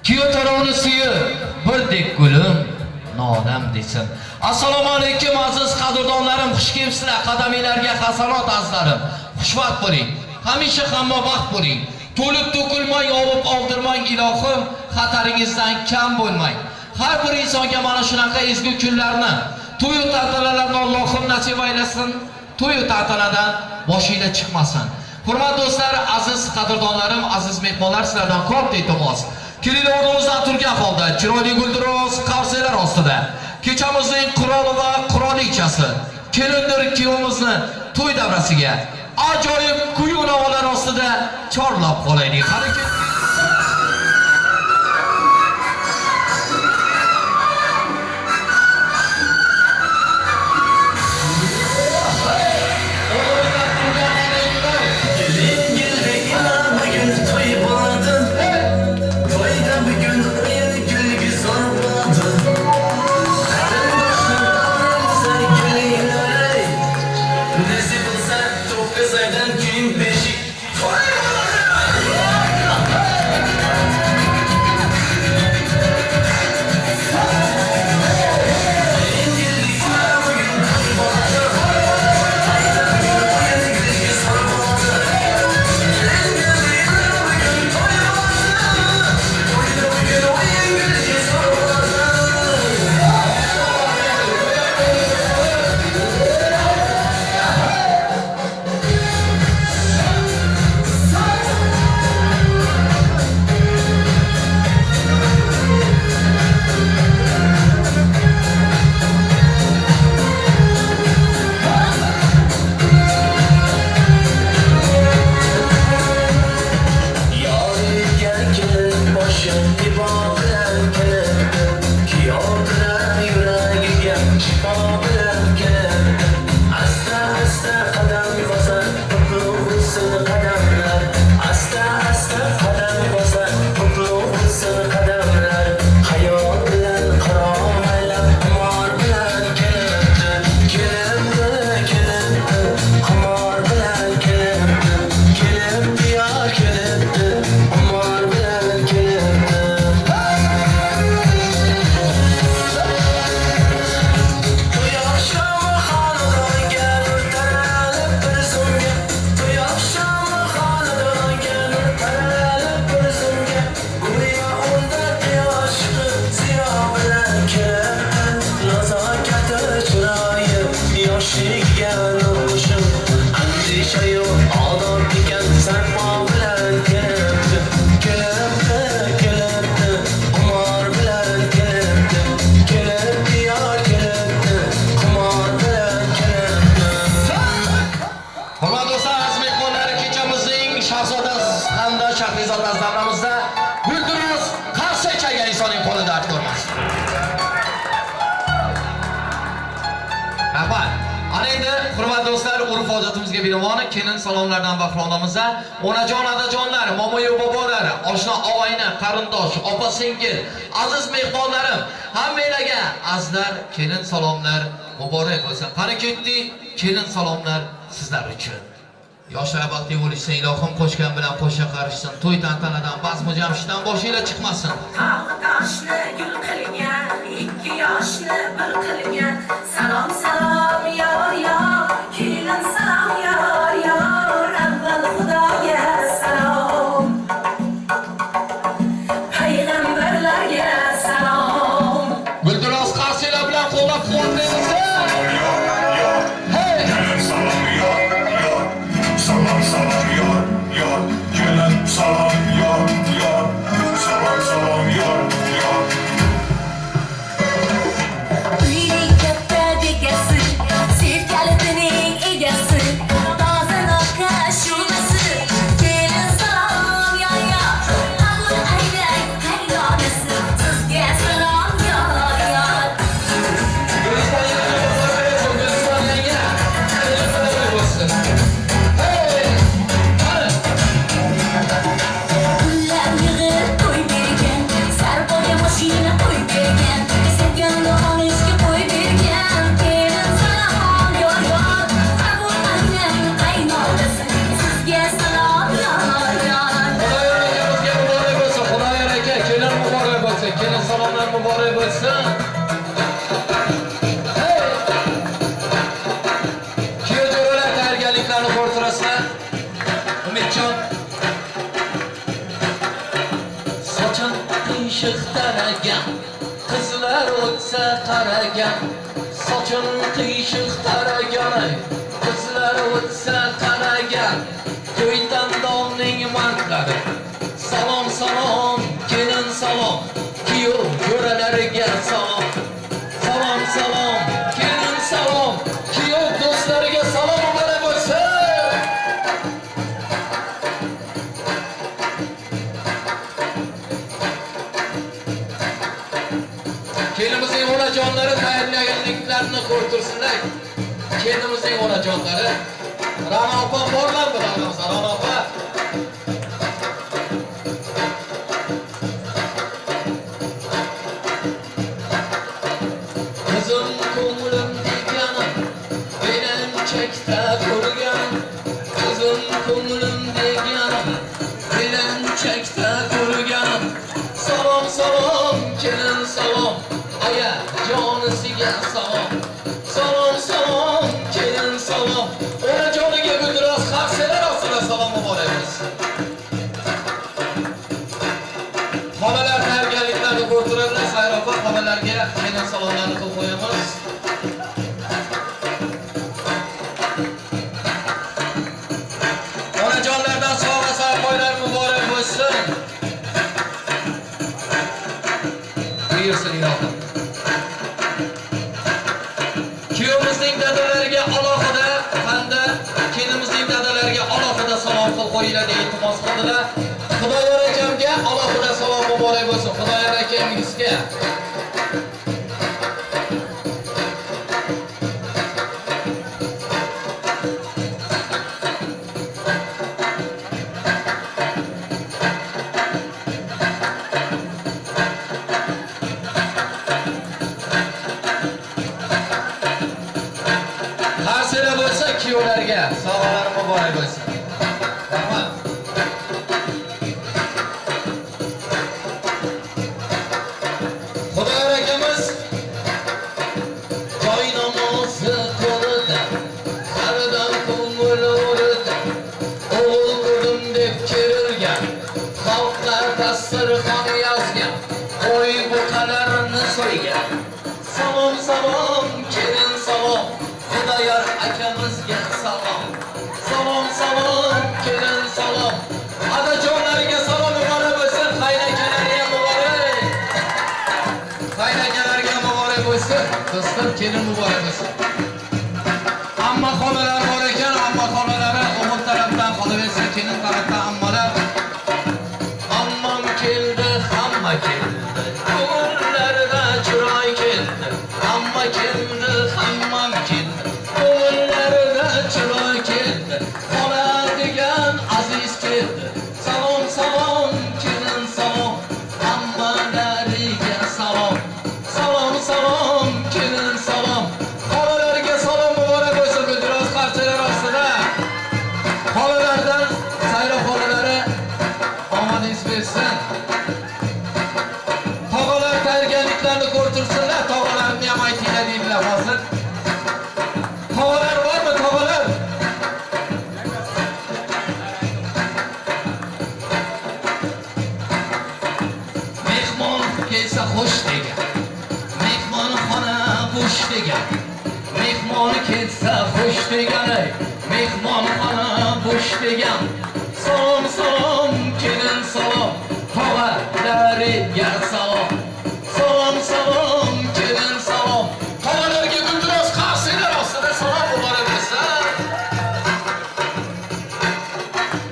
Kuyov tarovni suyib, birdek gulim nonam desin. Assalomu alaykum aziz qadrdonlarim, xush kelibsizlar. Qadaminglarga hasanot azlarim. Xushvaqt bo'ling. Hamisha hamma vaqt bo'ling. To'lib to'kilmay, olib oldirmang ilohim, xataringizdan kam bo'lmang. Har bir insonga mana shunaqa ezgu kunlarni, to'y tantanalarni Allohim nasib aylasin. To'y tantanadan boshingizga chiqmasin. Hurmatli do'stlar, aziz qadrdonlarim, aziz mehmonlar, sizlardan katta iltimos. Kelin o'rnimizdan turgan holda, chiroyli guldiroz qarsalar ostida, kechamizning quroli va qurolichasi, kelindir kuyovimizni to'y davrasiga ajoyib kuy navolar ostida chorlab qolaylik. Harakat kelin salomlardan bahronamizda onajon onajonlar, momoyu bobolar, oshna og'ayni, qarindosh, opa singil, aziz mehmonlarim, hammalarga azlar kelin salomlar muborak bo'lsin. Qani ketdi kelin salomlar sizlar uchun. Yoshlar baxtli bo'lishsin, ilohim qo'shgan bilan qo'sha qarishsin. To'y tantanadan, bazm jamshiddan boshinglar chiqmasin. Toshni gul qilgan, ikki yoshni bir qilgan. Salom salom yor yor, kelin salom yor yor. Avval Xudoga salom, payg'ambarlarga salom. Guldiroz qarsalar bilan qo'llab-quvvatlaymiz. Greeting muborak bo'lsin. Hey! Kuyovjo'ralar tayyorgarliklarini ko'rtirasizlar. Umidjon. Sochim qiyshiq taragan, qizlar o'tsa qaragan. Sochim qiyshiq taragan, qizlar o'tsa qaragan. To'ydan domning mardlari. Salom salom, kelin salom. Kuyov jo'ralariga salom. Salom salom, kelin salom. Kuyov do'stlariga salom muborak bo'lsin. Kelinimizning onajonlari tayyorgarliklarini ko'rtirsinlar. Kelinimizning onajonlari. Ra'no opa borlar bilan Ra'no opa. Qizim ko'nglim deganim, benim chekda ko'rgan. Qizim ko'nglim deganim, benim chekda ko'rgan. Salom salom, kelin salom. Aya jonisiga salom. Salom salom, kelin salom. Onajoniga guldiroz xarselar ostida salom muborak bo'lsin. Xonalar tayyorgarliklarini ko'rtiradilar. Sayropa xonalarga kelin salomlarni qilib qo'yamiz. Onajonlardan sog'a sarpoylar muborak bo'lsin. Buyursin ilohim. Kuyovimizning dadalariga alohida hamda kelinimizning dadalariga alohida salom qilib qo'yinglar deb iltimos qildilar. Xudoyor akamga alohida salom muborak bo'lsin. Xudoyor akamizga. Xarsela bo'lsa kuyovlarga sog'alari muborak bo'lsin. Rahmat. Xudoyor akamiz joy namozi qo'lida, qaridan ko'ngil o'rida, o'g'il ko'rdim deb kerilgan, xalqlar dasturxon yozgan, qo'y buqalarni so'ygan. Salom salom, kelin salom. Xudoyor akamizga salom. Salom salom, kelin salom. Adajonlariga salom muborak bo'lsin. Qaynakalarga muborak. Qaynakalarga muborak bo'lsin. Do'stlar, kelin muborak bo'lsin. Amma xonalar bor ekan, amma xonalari o'g'il tarafdan qolaversa, kelin tarafdan ammalar. Ammam keldi, hamma keldi. Ko'ngillarida chiroy keldi. Amma keldi, hammam keldi. Ko'ngillarida chiroy keldi. Xola degan aziz keldi. Salom salom, kelin salom. Hammalariga salom. Salom salom, kelin salom. Xolalarga salom muborak bo'lsin. Guldiroz qarchalar ostida. Xolalardan sayro xolalari omadingiz bersin. Tog'alar tayyorgarliklarini ko'rtirsinlar. Tog'alarni ham aytinglar deydilar hozir. Tog'alar bormi, tog'alar? Mehmon kelsa xush degan. Mehmonxona bo'sh degan. Mehmon kelsa xush degan. Mehmonxona bo'sh degan. Salom salom, kelin salom. Tog'alariga salom. Salom salom, kelin salom. Tog'alarga guldiroz qarselar ostida salom muborak bo'lsin.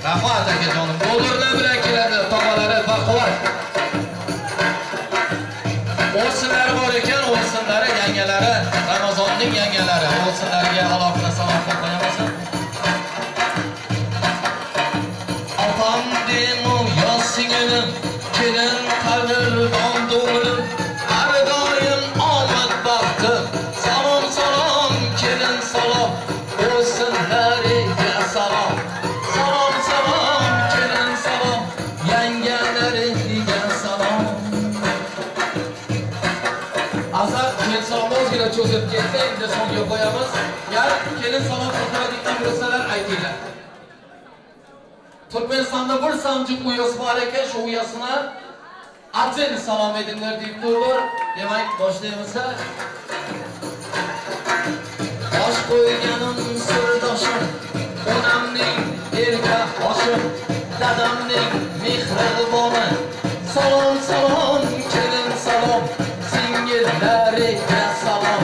Rahmat akajonim. Bo'lurlar bilan keladi tog'alari baquvvat. O'sinlari bor ekan, o'sinlari yangalari, Ramazonning yangalari, o'sinlariga alohida salom qilib qo'yamiz. Opam demo yoz singilim, kelin qadrdon do'g'lim, har doim omad baxtim. Salom salom, kelin salom, o'sinlariga salom. Salom salom, kelin salom, yangalariga salom. Azar kelin salomni ozgina cho'zib ketdi, endi songa qo'yamiz. Yar kelin salom qiladigan bo'lsalar aytinglar. Turkmenistonda bir samcık uyası var ekan, şu uyasına atın salom edinler deyip durur. Demek başlayımızda. Baş koyganım sırdaşım, onamning erka oshim, dadamning mehriboni. Salom salom kelin salom, singillariga salom.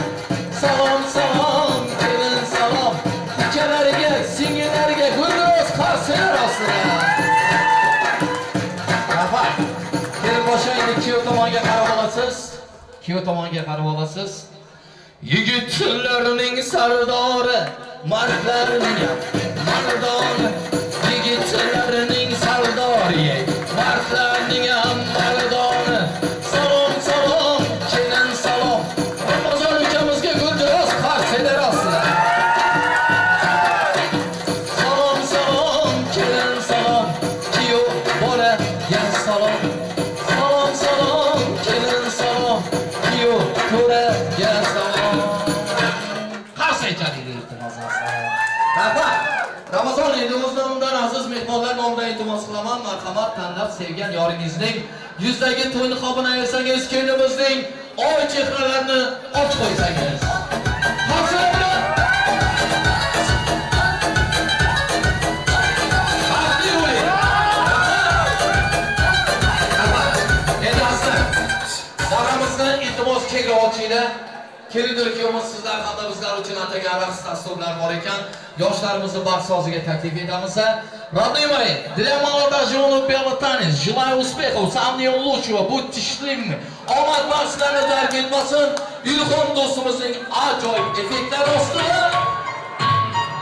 Salom salom kelin salom, ukalariga singillariga gulro'z qarsilar ostida. Rahmat. Kelin boshlaydi, kuyov tomonga qarab olasiz. Kuyov tomonga qarab olasiz. Yigitlarning sardori, mardlarning mardoni. Yigitlarning sardori, mardlarning mardoni. Salom salom kelin salom, Ramazon ukamizga guldiroz qarsilar ostida. Salom salom kelin salom, kuyov bolaga salom. Salom salom kelin salom, kuyov to'raga salom. Qarshi aytadi iltimos. Rahmat. Ramazon endi o'zimdan aziz mehmonlar nomidan iltimos qilaman, marhamat tanlab sevgan yoringizning yuzdagi to'y niqobini ayirsangiz, kelinimizning oy chehralarini och qo'ysangiz. Qarshi bilan Baxtli bo'ling. Endi aslan daramizdan iltimos kengroq ochinglar. Kelindir kuyovimiz sizlar hamda bizlar uchun atagan raqs dasturlar bor ekan. Yoshlarimizni baxtsizoziga taklif etamiz. Родные, для молодоженов Белотанец желаю успехов, самые лучшего, будьте счастливыми. Omad baxshilarni dark etmasin. Ilhom do'stimizning ajoyib effektlari ostida.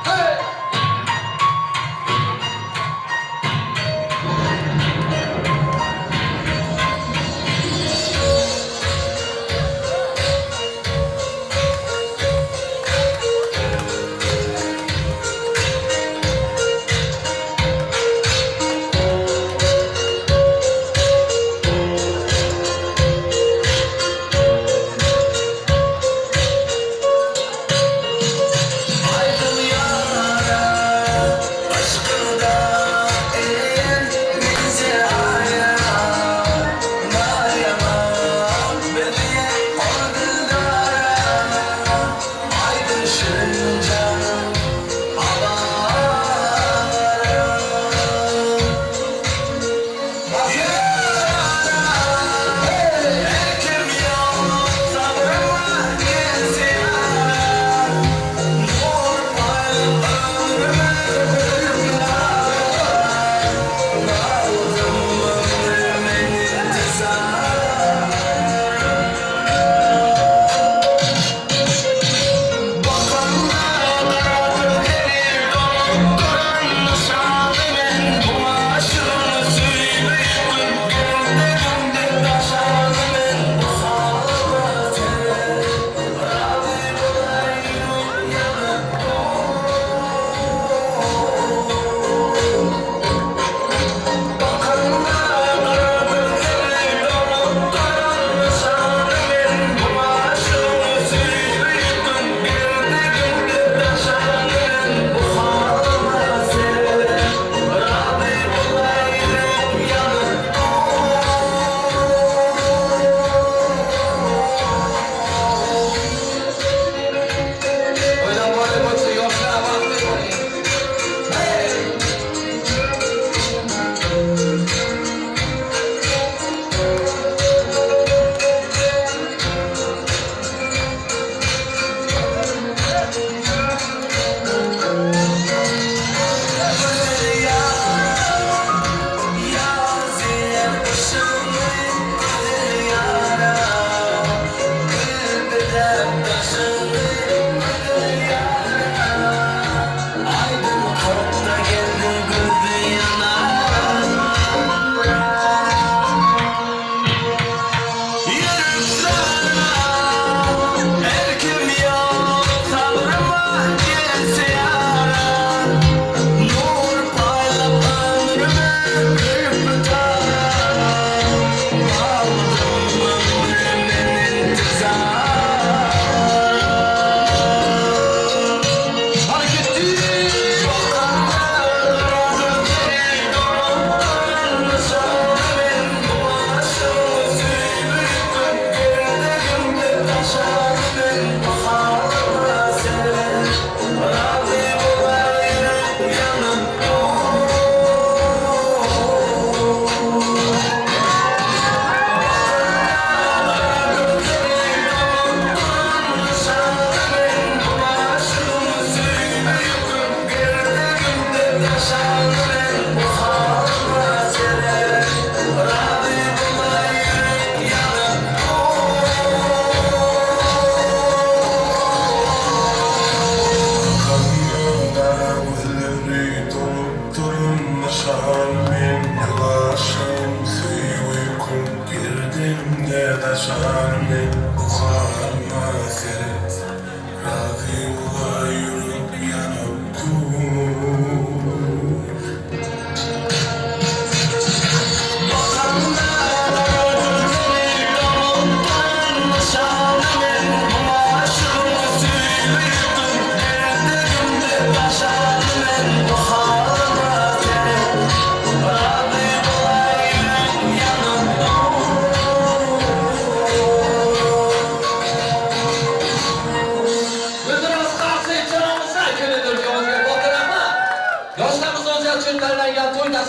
Hey!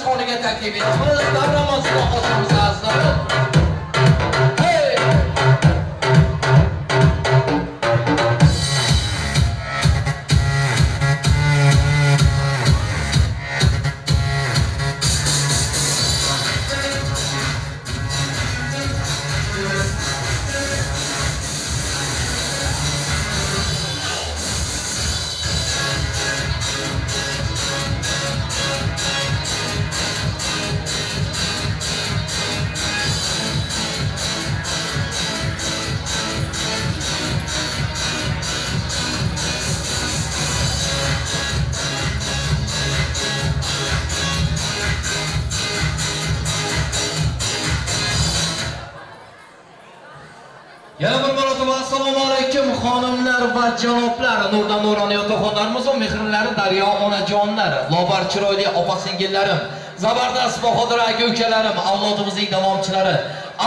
xoniga taklif etamiz. Davramozga ochamiz azizlarim. Hey! Yana bir marotaba assalomu alaykum xonimlar va janoblar, nurdan nuroniy otaxonlarimiz va mehrlari daryo onajonlar, lobar chiroyli opa-singillarim, zabardast bahodir aka-ukalarim, avlodimizning davomchilari,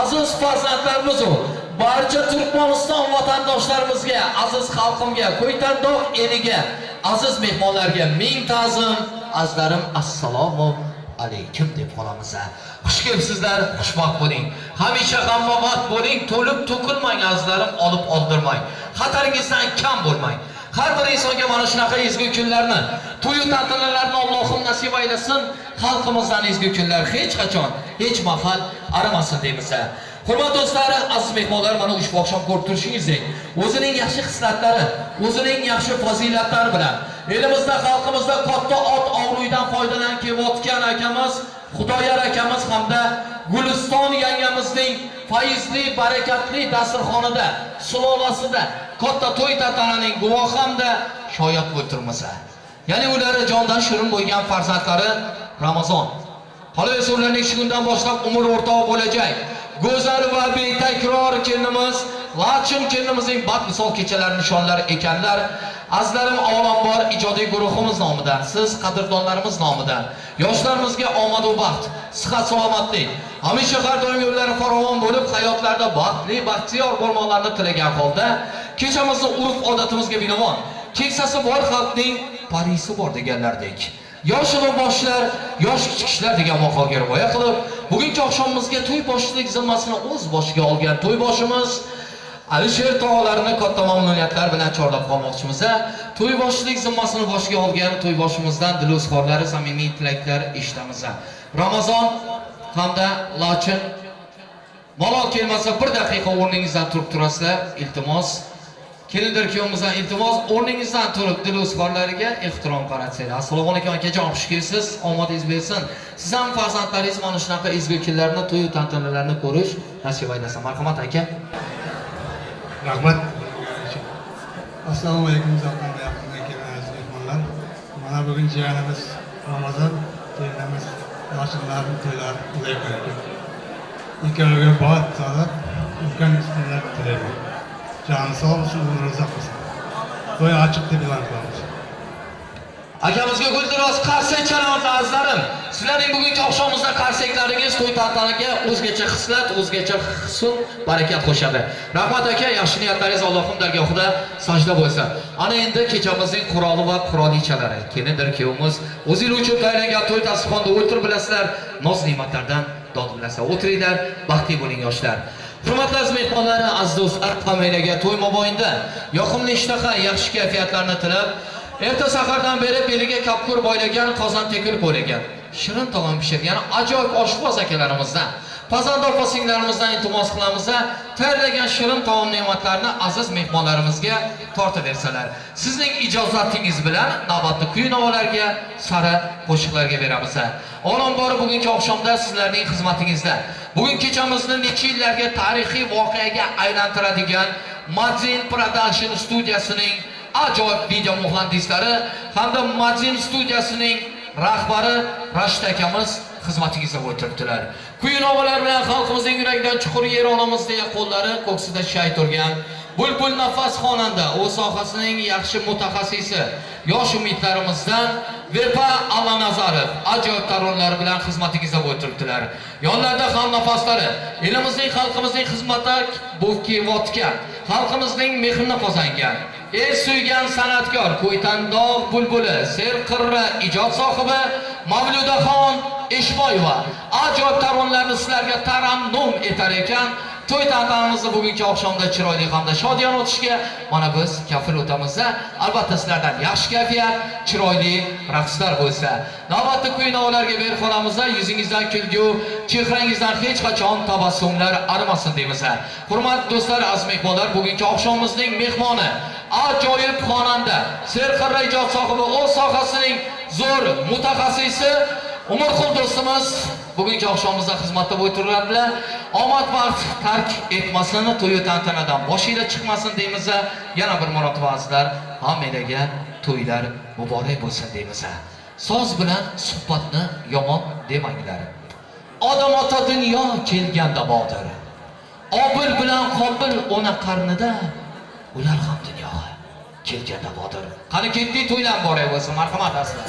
aziz farzandlarimiz va barcha Turkmaniston vatandoshlarimizga, aziz xalqimga, Qo'ytandoq eliga, aziz mehmonlarga ming ta'zim, azizlarim, assalomu alaykum deb qolamiz. Xush kelibsizlar, xushvaqt bo'ling. Hamisha g'ammomat bo'ling, to'lib to'kilmang azizlarim, olib oldirmang. Xataringizdan kam bo'lmang. Har bir insonga mana shunaqa ezgu kunlarni, to'y tantanalarni Allohim nasib aylasin. Xalqimizdan ezgu kunlar hech qachon, hech mahal arimasin deymiz. Hurmatli do'stlar, aziz mehmonlar, mana ushbu oqshom ko'rib turishingizdek, o'zining yaxshi xislatlari, o'zining yaxshi fazilatlari bilan elimizda, xalqimizda katta ot ovruyidan foydalanib kelayotgan akamiz Xudoyor akamiz hamda Guliston yangamizning fayzli, barakatli dasturxonida, sulolasida katta to'y tantananing guvohi hamda shoyat o'tirmiz. Ya'ni ularga jondan shirin bo'lgan farzandlari Ramazon. Qolaversa ularning shu kundan boshlab umr o'rtoq bo'lajak. Go'zal va betakror kelinimiz, Lachin kelinimizning badmisol kechalari nishonlari ekanlar. Azizlarim, avvalambor ijodiy guruhimiz nomidan, siz qadrdonlarimiz nomidan yoshlarimizga omad va baxt, sihat, salomatlik, hamisha har doim yo'llari farovon bo'lib, hayotlarida baxtli, baxtiyor bo'lmoqlarini tilagan holda, kechamizni urf-odatimizga binoan, keksasi bor xalqning parisi bor deganlardek, yosh boshlar, yosh kichiklar degan maqolga rioya qilib, bugungi oqshomimizga to'y boshchilik zimmasini o'z boshiga olgan to'y boshimiz Alisher tog'alarini katta mamnuniyatlar bilan chorlab qolmoqchimiz. To'y boshchilik zimmasini boshiga olgan to'y boshimizdan dilozorlari, samimiy tilaklar eshitamiz. Ramazon hamda Lochin, malol kelmasa 1 daqiqa o'rningizdan turib turasizlar, iltimos. Kelindir kuyovimizdan iltimos, o'rningizdan turib dilozorlariga ehtirom qaratsanglar. Assalomu alaykum akajon, xush kelibsiz. Omadingiz bersin. Siz ham farzandlaringiz mana shunaqa ezgu kunlarni, to'y tantanalarni ko'rish nasib aylasin. Marhamat aka. Rahmat. Assalomu alaykum uzoqdan va yaqindan kelgan aziz mehmonlar. Mana bugun jiyanimiz Ramazon, kelinimiz Lochinlarning to'ylari bo'lib qo'ydi. Ikkoviga baxt, salomat, ulkan kunlar tilayman. Joni sog' bo'lsin, umri uzoq bo'lsin. To'y ochiq deb e'lon qilamiz. Akamizga guldiroz qarsak chalamiz azizlarim. Sizlarning bugungi oqshomimizda qarsaklaringiz to'y tantanaga o'zgacha xislat, o'zgacha husn, barakat qo'shadi. Rahmat aka, yaxshi niyatlaringiz Allohning dargohida sajda bo'lsin. Ana endi kechamizning quroli va qurolichalari. Kelindir kuyovimiz o'zingiz uchun tayyorlangan to'y dasturxonida o'tirib bilasizlar, noz-ne'matlardan dod bilasizlar. O'tiringlar, baxtli bo'ling yoshlar. Hurmatli aziz mehmonlar, aziz do'stlar, hammaga to'y mobaynida yoqimli ishtaha, yaxshi kayfiyatlarni tilab, erta sahardan beri beliga kapkur boylagan, qozon tekil qo'ylagan, shirin taom pishirgan ajoyib oshpaz akalarimizdan, pazand opa-singillarimizdan iltimos qilamiz, tayyorlagan shirin taom ne'matlarini aziz mehmonlarimizga tortib bersalar. Sizning ijozatingiz bilan navbatni kuy-novalarga, sara qo'shiqlarga beramiz. Avvalambor bugungi oqshomda sizlarning xizmatingizda bugun kechamizni necha yillarga tarixiy voqeaga aylantiradigan Madzin Production studiyasining ajoyib video muhandislari hamda Madzin studiyasining rahbari Rashid akamiz xizmatingizda o'tiribdilar. Kuy-novalar bilan xalqimizning yuragidan chuqur yer olamiz deya qo'llari ko'ksida shay turgan bulbul nafas xonanda, o'z sohasining yaxshi mutaxassisi, yosh umidlarimizdan Vepa Allanazarov ajoyib taronlar bilan xizmatingizda o'tiribdilar. Yonlarda ham nafaslari, elimizning, xalqimizning xizmatida bo'kiyotgan, xalqimizning mehrini qozongan, el suygan san'atkor, Qo'ytandoq bulbuli, serqirra ijod sohibi Mavludaxon Eshboyeva ajoyib taronlarni sizlarga tarannum etar ekan. To'y tantanamizni bugungi oqshomda chiroyli hamda shodiyona o'tishga mana biz kafil o'tamiz. Albatta sizlardan yaxshi kayfiyat, chiroyli raqslar bo'lsa. Navbatda kuy-novalarga berib qolamiz. Yuzingizdan kulgu, chehrangizdan hech qachon tabassumlar arimasin deymiz. Hurmatli do'stlar, aziz mehmonlar, bugungi oqshomimizning mehmoni ajoyib xonanda, serqirra ijod sohibi, o'z sohasining zo'r mutaxassisi Umurqul do'stimiz bugungi oqshomimizda xizmatda bo'lib turadilar. Omad baxt tark etmasin, to'y tantanadan boshinglar chiqmasin deymiz. Yana bir marotaba azizlar, hammalarga to'ylar muborak bo'lsin deymiz. So'z bilan suhbatni yomon demanglar. Odam ota dunyo kelganda botir. Obil bilan Qobil ona qarnida, ular ham dunyoga kelganda botir. Qani ketdik, to'ylar muborak bo'lsin. Marhamat azizlar.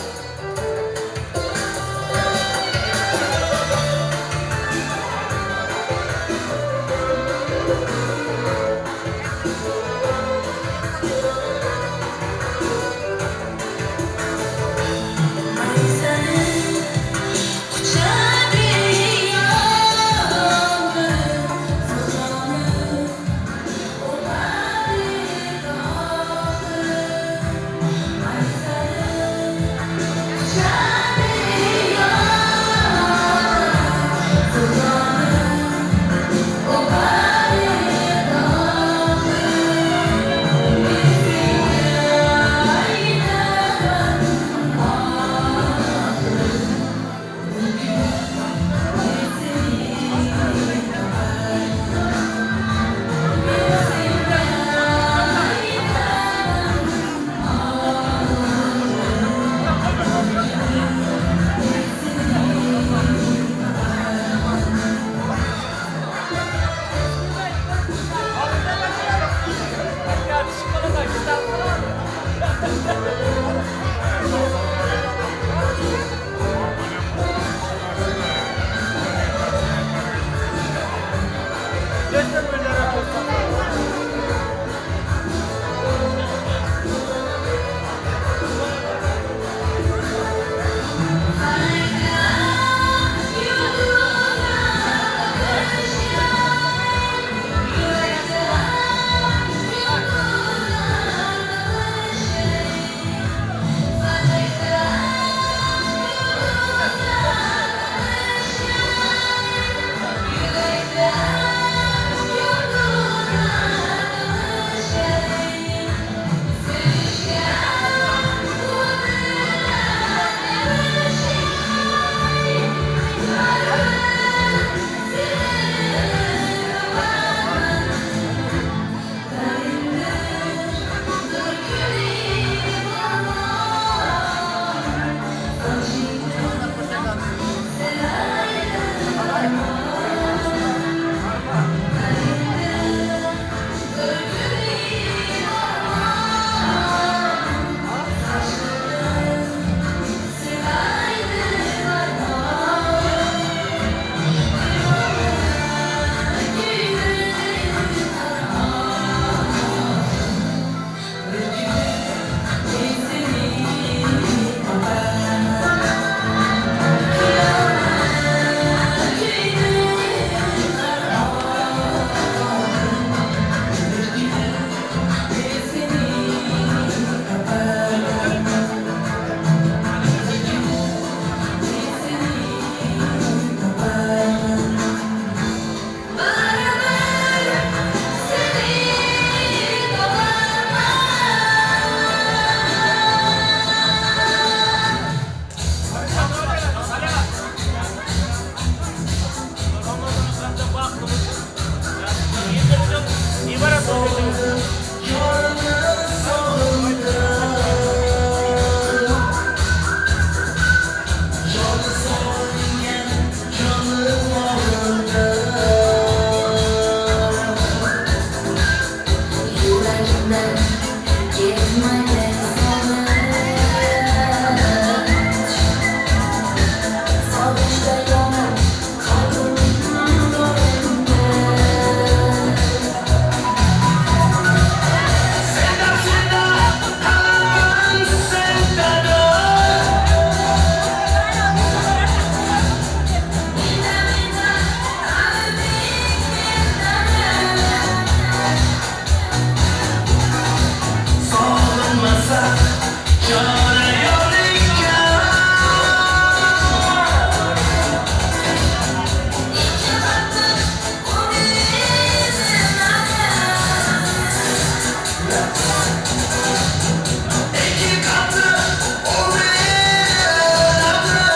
İki katlı o bir adım.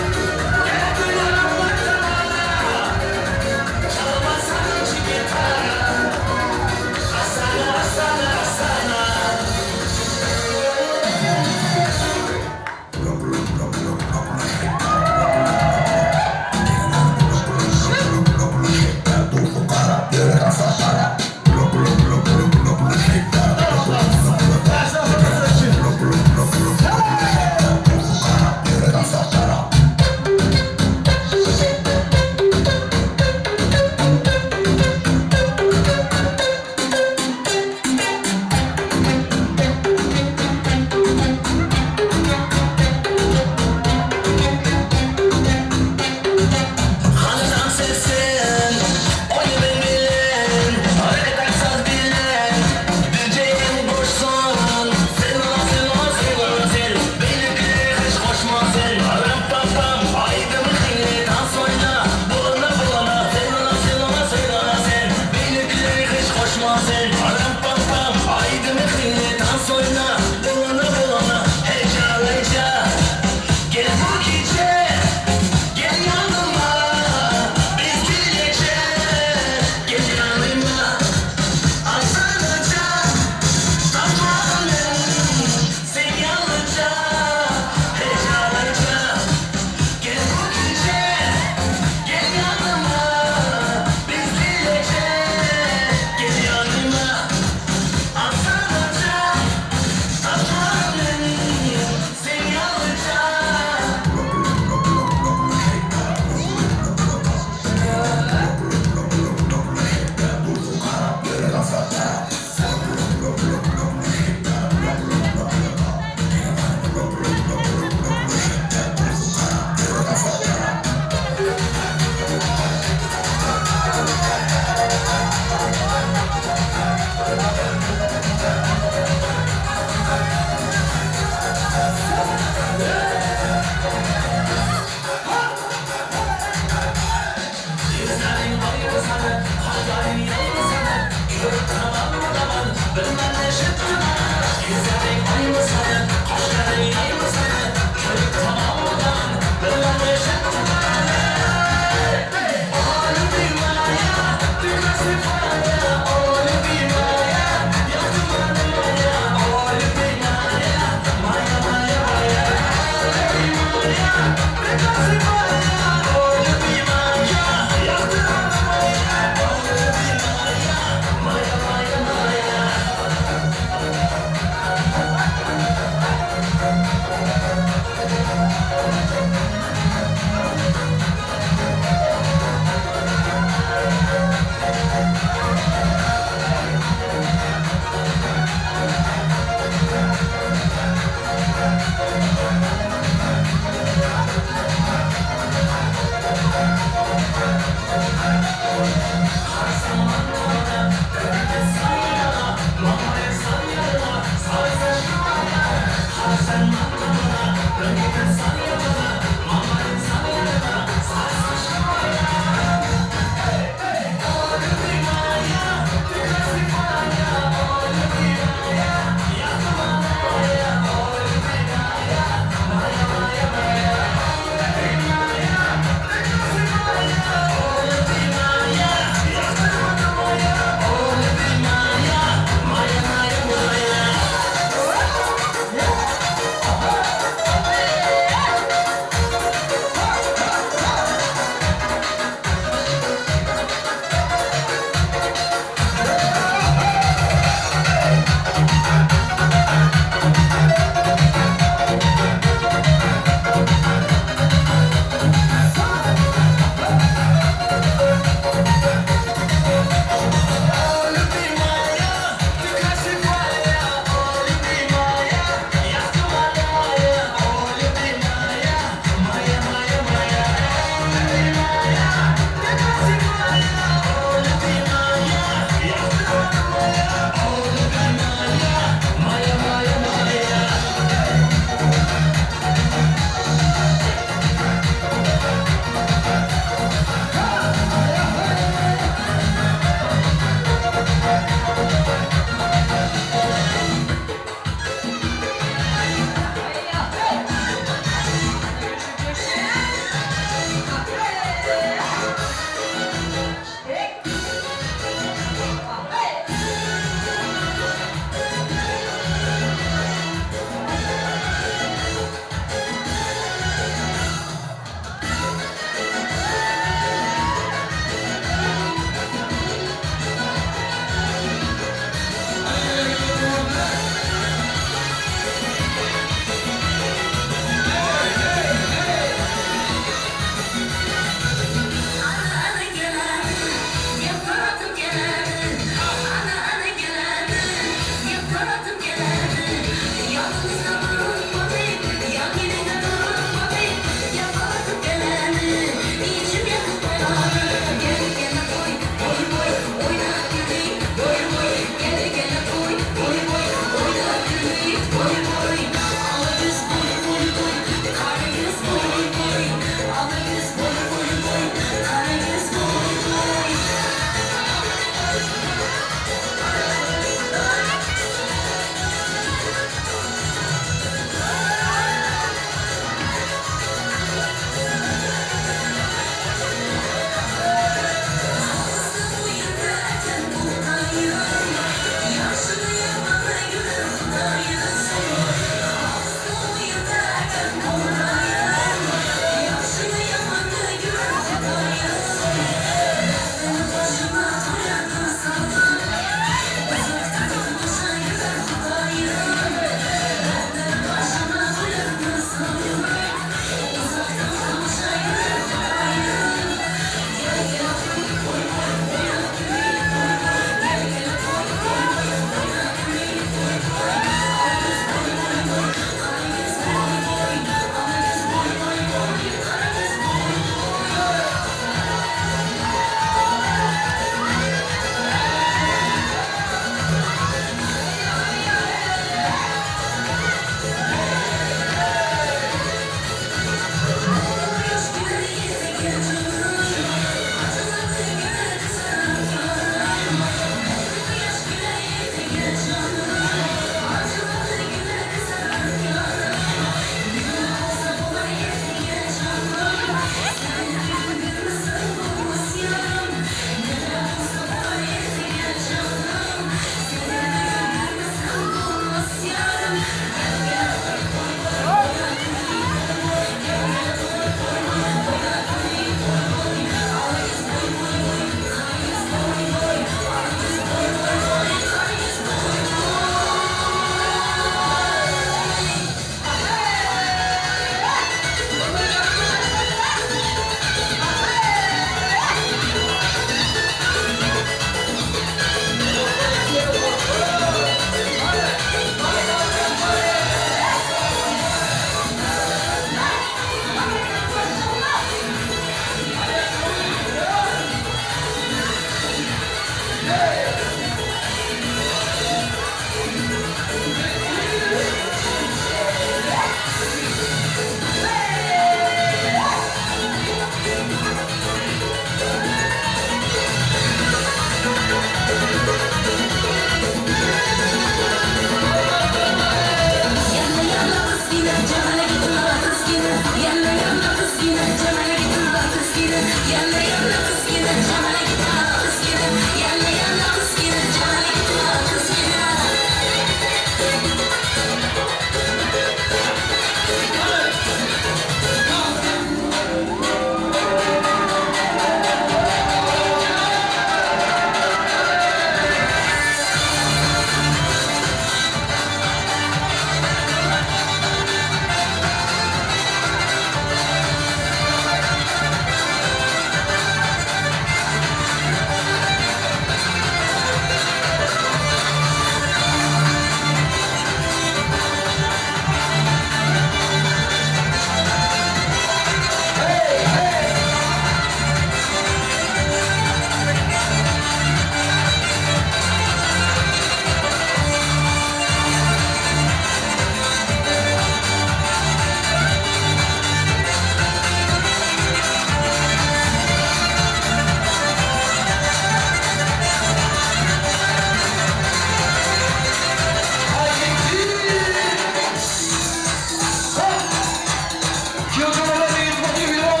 Kiyovjo'lar yetmoqchi biron.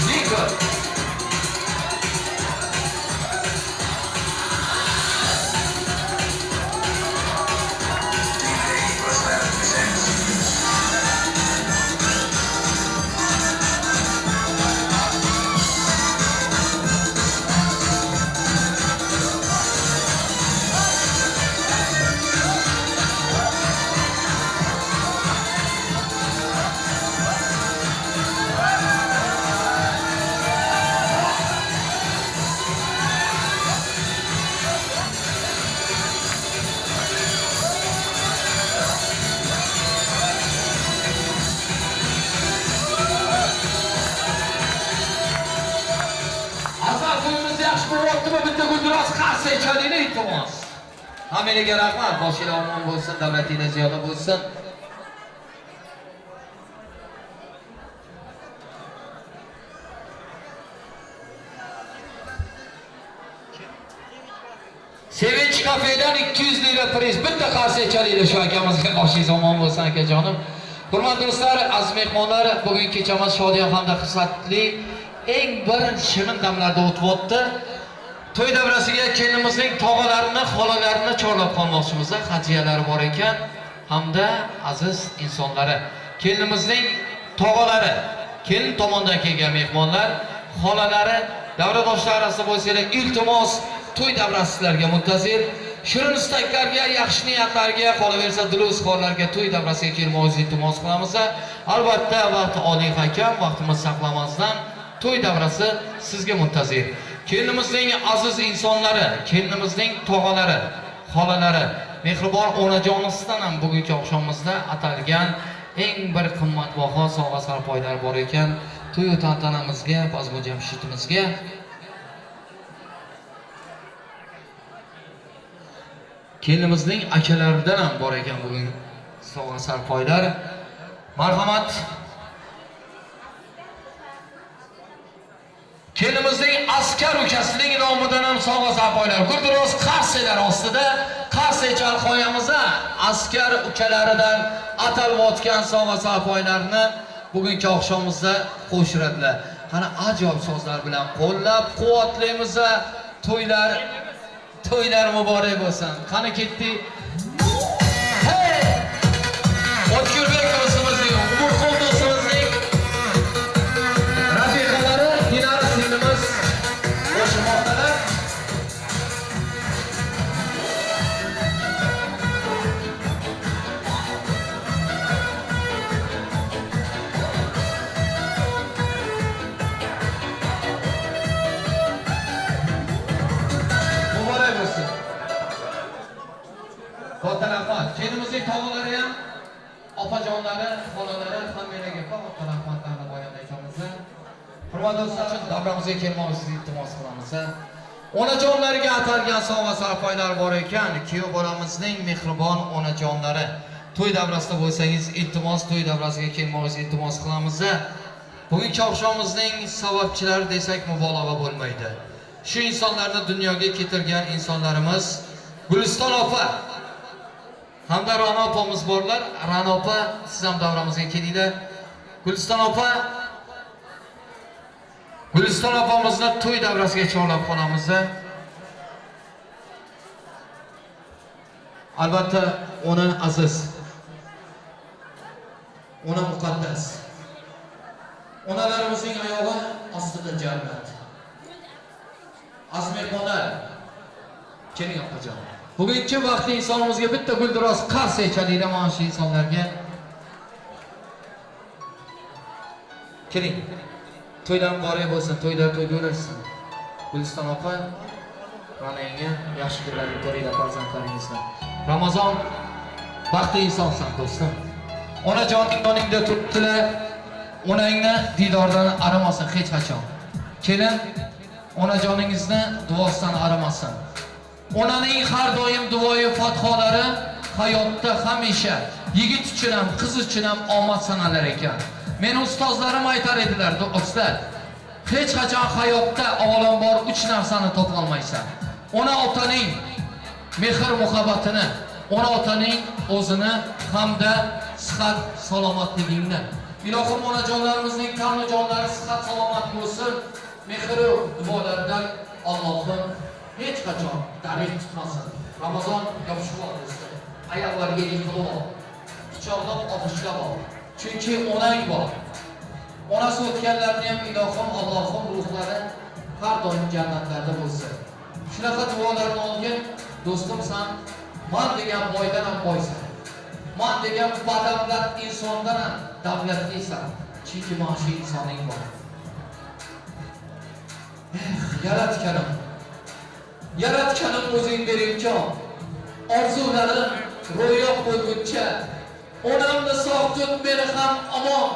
Nico. Bitta gulduros qarsa ichadinglar iltimos. Hammaga rahmat, boshinglar omon bo'lsin, davlatingiz ziyoda bo'lsin. Sevinch kafedan 200 lira priz. Bitta qarsa ichadinglar shu akamizga, boshingiz omon bo'lsin akajonim. Hurmatli do'stlar, aziz mehmonlar, bugungi kechamiz shodiyon hamda xislatli eng bir shirin damlarda o'tib o'tdi. To'y davrasiga kelinimizning tog'alarini, xolalarini chorlab qolmoqchimiz. Hajiyalari bor ekan hamda aziz insonlari. Kelinimizning tog'alari, kelin tomondan kelgan mehmonlar, xolalari, davradoshlar orasida bo'lsanglar, iltimos to'y davrasi sizlarga muntazir. Shirin istaklarga, yaxshi niyatlarga, qolaversa dilozorlarga to'y davrasiga kelmoqni iltimos qilamiz. Albatta, vaqt oliy hakam, vaqtimiz saqlamasdan to'y davrasi sizga muntazir. Kelinimizning aziz insonlari, kelinimizning tog'alari, xolalari, mehribon onajonisidan ham bugungi oqshomimizda atalgan eng bir qimmatbaho sovg'a sarpoylar bor ekan. To'y tantanamizga, Bazmu Jamshidimizga kelinimizning akalaridan ham bor ekan bugun sovg'a sarpoylar. Marhamat. Kelinimizning askar ukasining nomidan ham sovg'a sarpoylar. Gulduros qarsalar ostida qarsachal qo'yamiz-a. Askar ukalaridan atalib sovg'a sarpoylarni bugungi oqshomimizda qo'shiradilar. Qani ajoyib sozlar bilan qo'llab-quvvatlaymiz-a. To'ylar muborak bo'lsin. Qani ketdik. Hey! O'tkurbek do'stimizning, Umurqul do'stimizning rafiqalari, Dinar singlimiz qo'shmoqdalar. Muborak bo'lsin. Katta rahmat. Kelinimizning tog'alari ham, opajonlari, xolalari hammalarga katta rahmatlarni bayon etamiz. Hurmatli do'stlar, davramizga kelmoqchizni iltimos qilamiz. Onajonlarga atalgan sovg'a sarpoylar bor ekan, kuyov bolamizning mehribon onajonlari. To'y davrasida bo'lsangiz, iltimos to'y davrasiga kelmoqchizni iltimos qilamiz. Bugungi oqshomimizning sababchilari desak mubolag'a bo'lmaydi. Shu insonlarni dunyoga keltirgan insonlarimiz Guliston opa hamda Ra'no opamiz borlar. Ra'no opa, siz ham davramizga kelinglar. Guliston opa, Guliston opamizni to'y davrasiga chorlab qolamiz. Albatta, ona aziz, ona muqaddas. Onalarimizning oyog'i ostida jannat. Aziz mehmonlar, keling opajon. Bugungi vaqtda insonimizga bitta gulduros qarsa ichadinglar mana shu insonlarga. Keling. To'ylar muborak bo'lsin, to'ylar to'yga o'lsin. Guliston opa, Ra'noga yaxshi kunlarni ko'ringlar farzandlaringizdan. Ramazon baxtli insonsan do'stim. Onajoning yoningda turibdilar. Onangni didordan aramasin hech qachon. Kelin onajoningizni duosidan aramasin. Onaning har doim duoyi fatholari hayotda hamisha yigit uchun ham, qiz uchun ham omad sanalar ekan. Men ustozlarim aytar edilar, do'stlar. Hech qachon hayotda avvalambor 3 narsani topa olmaysan. Ona otaning mehr muhabbatini, ona otaning o'zini hamda sihat salomatligingni. Ilohim onajonlarimizning tanu jonlari sihat salomat bo'lsin. Mehri duolaridan Allohim hech qachon darig' tutmasin. Ramazon yopishib olsin. Ayollarga yiqilib ol. Quchoqlab olishga ol. Chunki onang bor. Onasi o'tganlarni ham ilohim Allohim ruhlari har doim jannatlarda bo'lsin. Shunaqa duolarni olgin, do'stim san man degan boydan ham boysan. Man degan badavlat insondan ham davlatlisan. Chunki mana shu insoning bor. Yaratganim o'zing berimkon. Orzularim ro'yob bo'lguncha, onamni sog' tut, meni ham omon.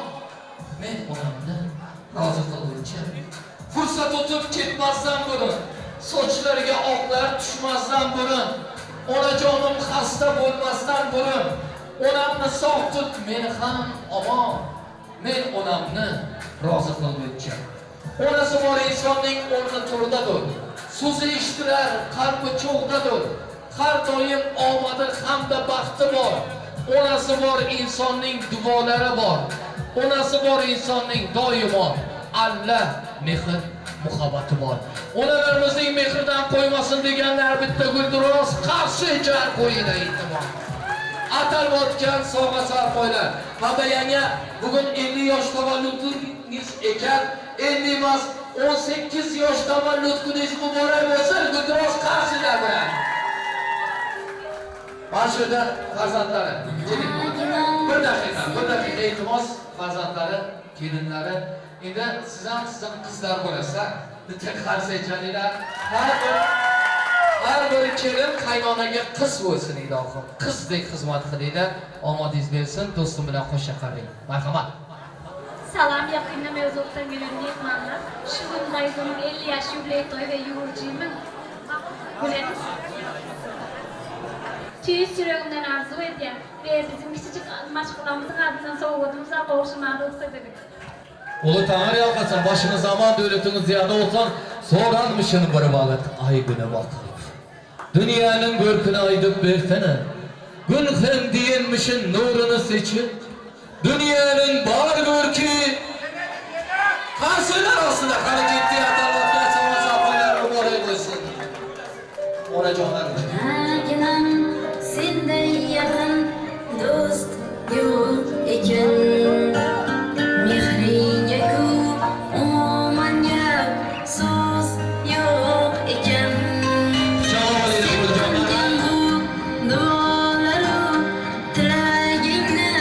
Men onamni rozi qilguncha, fursat o'tib ketmasdan burun, sochlariga oqlar tushmasdan burun, onajonim xasta bo'lmasdan burun, onamni sog' tut, meni ham omon. Men onamni rozi qilguncha. Onasi bor insonning o'rni turdadir. So'zi eshitilar, qalbi cho'g'dadir. Har doim omadi hamda baxti bor. Onasi bor insonning duolari bor. Onasi bor insonning doimo Allah mehr muhabbati bor. Onalarimizning mehridan qo'ymasin deganlar bitta gulduros qarshi jar qo'yinglar iltimos. Atalotgan sovg'a sarfoylar. Baba yanga bugun 50 yosh tavalludingiz ekan, 50 emas 18 yosh tavallud kuningiz muborak bo'lsin. Gulduros qarshilar bilan. Mashhurda farzandlari. Bir daqiqa iltimos farzandlari, kelinlari. Endi siz ham sizning qizlar bo'lsa, bitta qarsaychaliklar. Har bir kelin qaynonaga qiz bo'lsin ilohim. Qizdek xizmat qilinglar. Omadingiz bersin. Do'stim bilan qo'sha qaring. Marhamat. Salam yakında mevzuattan gülünün etmanlar. Şu gün dayızımın 50 yaş yübleyi toy ve yoğurcuyumun. Güleniz. Tüyü sürüğümden arzu ediyor. Ve bizim küçücük maşgılamızın adından soğudumuza kavuşmalı olsa dedik. Ulu Tanrı yapmasın, başınız zaman devletiniz ziyade olsun, soranmışın bir valet ay güne bakıp. Dünyanın görkünü aydıp versene, gün hem diyenmişin nurunu seçip, dünyanın bar görkü, karşılar aslında hareketli adalatlar savaş yapaylar mübarek olsun. Ona canlar için. Aginan senden yakın dost yok iken, mehringe ko'p omanga so'z yo'q ekan. Sendan bu duolaru tilagingni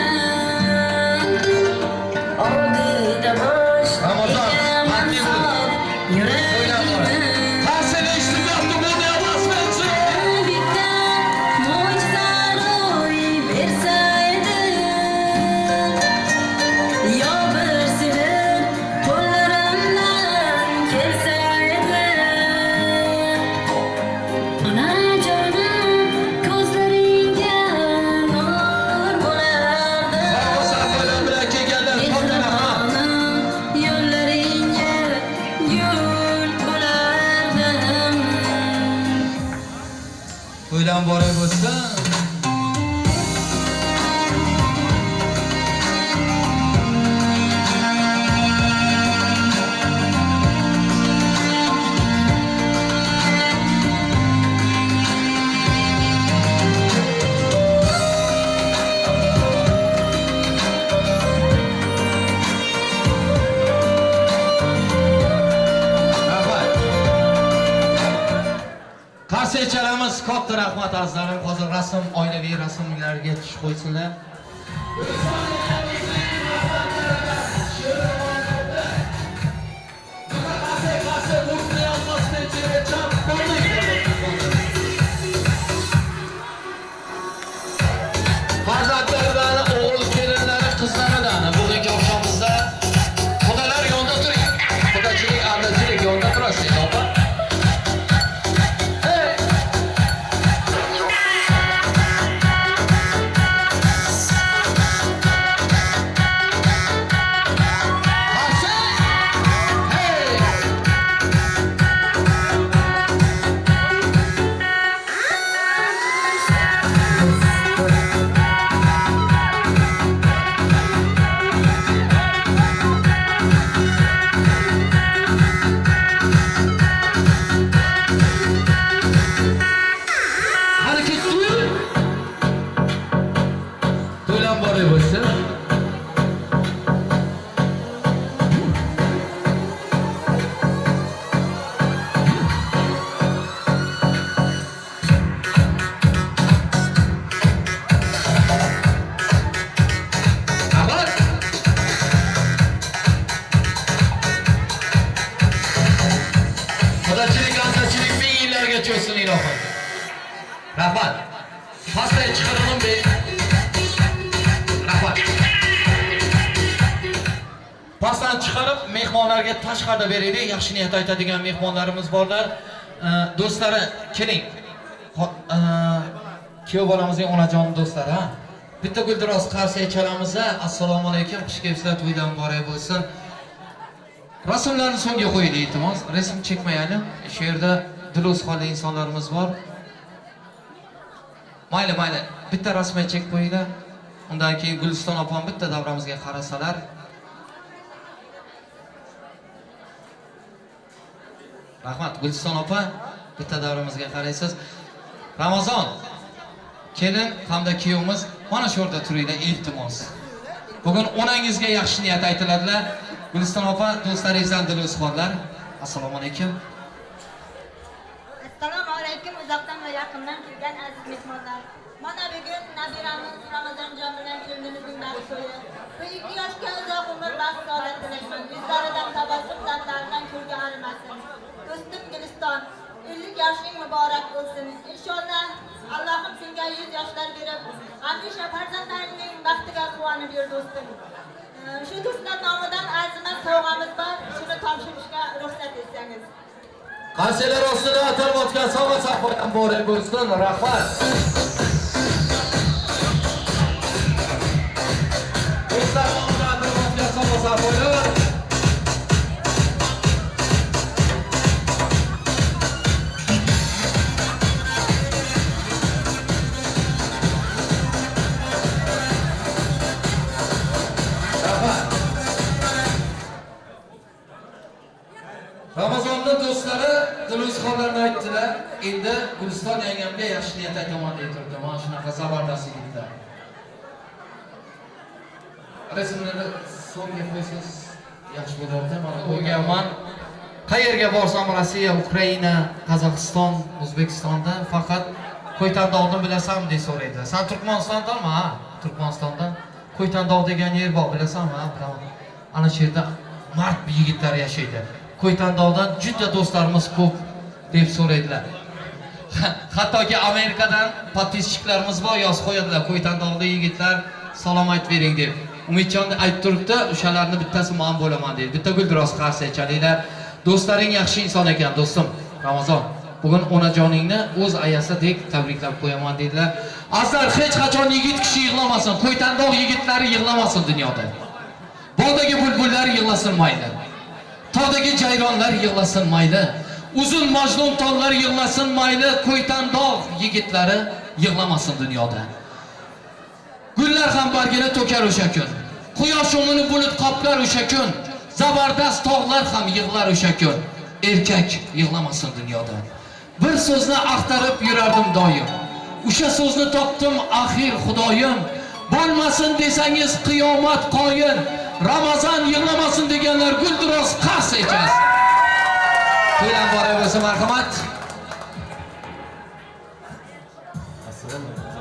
oldida bosh ekaman sof yuragingni. Uydan boray bo'lsa Qarsaychalarimiz katta rahmat azizlarim. Hozir rasm, oilaviy rasmlarga tush qo'ysinlar. Farzandlaridan o'g'il kelinlari, qizlaridan bugungi oqshomimizda xudolar yonda turing. Xudochilik, ardachilik yonda turasiz, opa. Rahmat. Pastay chiqarilgan be. Rahmat. Pastdan chiqarib mehmonlarga tashqarida beraylik. Yaxshi niyat aytadigan mehmonlarimiz borlar. Do'stlari, keling. Kuyov bolamizning onajon do'stlari, ha? Bitta guldiroz qarshi chalamiz. Assalomu alaykum. Xush kelibsizlar, to'ydan muborak bo'lsin. Rasmlarni so'ngga qo'yaylik, iltimos. Rasm chekmayali. Shu yerda diluz holli insonlarimiz bor. Mayli. Bitta rasmni chek qo'yinglar. Undan keyin Guliston opam bitta davramizga qarasalar. Rahmat, Guliston opa, bitta davramizga qaraysiz. Ramazon, kelin hamda kuyovimiz mana shu yerda turinglar, iltimos. Bugun onangizga yaxshi niyat aytiladilar. Guliston opa, do'stlaringizdan dilozxonlar. Assalomu alaykum. Assalomu alaykum, uzoqdan va yaqindan kelgan aziz mehmonlar. Mana bugun nabiramiz Ramazonjon bilan kelinimizning baxt to'yi. Bu 2 yoshga uzoq umr, baxt, saodat tilayman. Yuzlaridan tabassum, dardlaridan ko'rga arimasin. Do'stim Guliston, 50 yoshing muborak bo'lsin. Inshaalloh Allohim senga 100 yoshlar berib, hamisha farzandlaringning baxtiga quvonib yur do'stim. Shu do'stlar nomidan arzimas sovg'amiz bor, shuni topshirishga ruxsat etsangiz. Qarsilar ostida atalmoqqa sovg'a saqlagan boray bo'lsin. Rahmat. Do'stlar nomidan atalmoqqa sovg'a saqlagan. Ramazonning do'stlari dilozxonlarni aytdilar. Endi Guliston yangamga yaxshi niyat aytaman deb turdi. Mana shunaqa zabardast yigitlar. Rasmlarni so'ngga qo'ysangiz yaxshi bo'lardi. Mana qo'yganman. Qayerga borsam Rossiya, Ukraina, Qozog'iston, O'zbekistonda faqat Qo'ytandog'ni bilasan deb so'raydi. Sen Turkmanistondanmi? Ha, Turkmanistondan. Qo'ytandog' degan yer bor, bilasanmi? Ana shu yerda mard yigitlar yashaydi. Qo'ytandog'dan juda do'stlarimiz ko'p deb so'raydilar. Hattoki Amerikadan podpisчикларimiz bor, yozib qo'yadilar. Qo'ytandog'da yigitlar salom aytib bering deb. Umidjonni aytib turibdi, o'shalarning bittasi men bo'laman deydi. Bitta guldiroz qarshi chalinglar. Do'stlaring yaxshi inson ekan, do'stim. Ramazon, bugun onajoningni o'z ayasidek tabriklab qo'yaman dedilar. Aslan hech qachon yigit kishi yig'lamasin, Qo'ytandog' yigitlari yig'lamasin dunyoda. Bog'dagi bulbullar yig'lasin mayli. Tog'dagi jayronlar yig'lasin mayli. Uzun majnun tog'lar yig'lasin mayli. Qo'ytandog' yigitlari yig'lamasin dunyoda. Gullar ham bargini to'kar o'sha kun. Quyosh o'ngini bulut qoplar o'sha kun. Zabardast tog'lar ham yig'lar o'sha kun. Erkak yig'lamasin dunyoda. Bir so'zni axtarib yurardim doim. O'sha so'zni topdim axir Xudoyim. Bo'lmasin desangiz qiyomat qoyin. Ramazon yig'lamasin deganlar guldiroz qars ekan. To'ydan boray bo'lsa marhamat. Assalomu alaykum.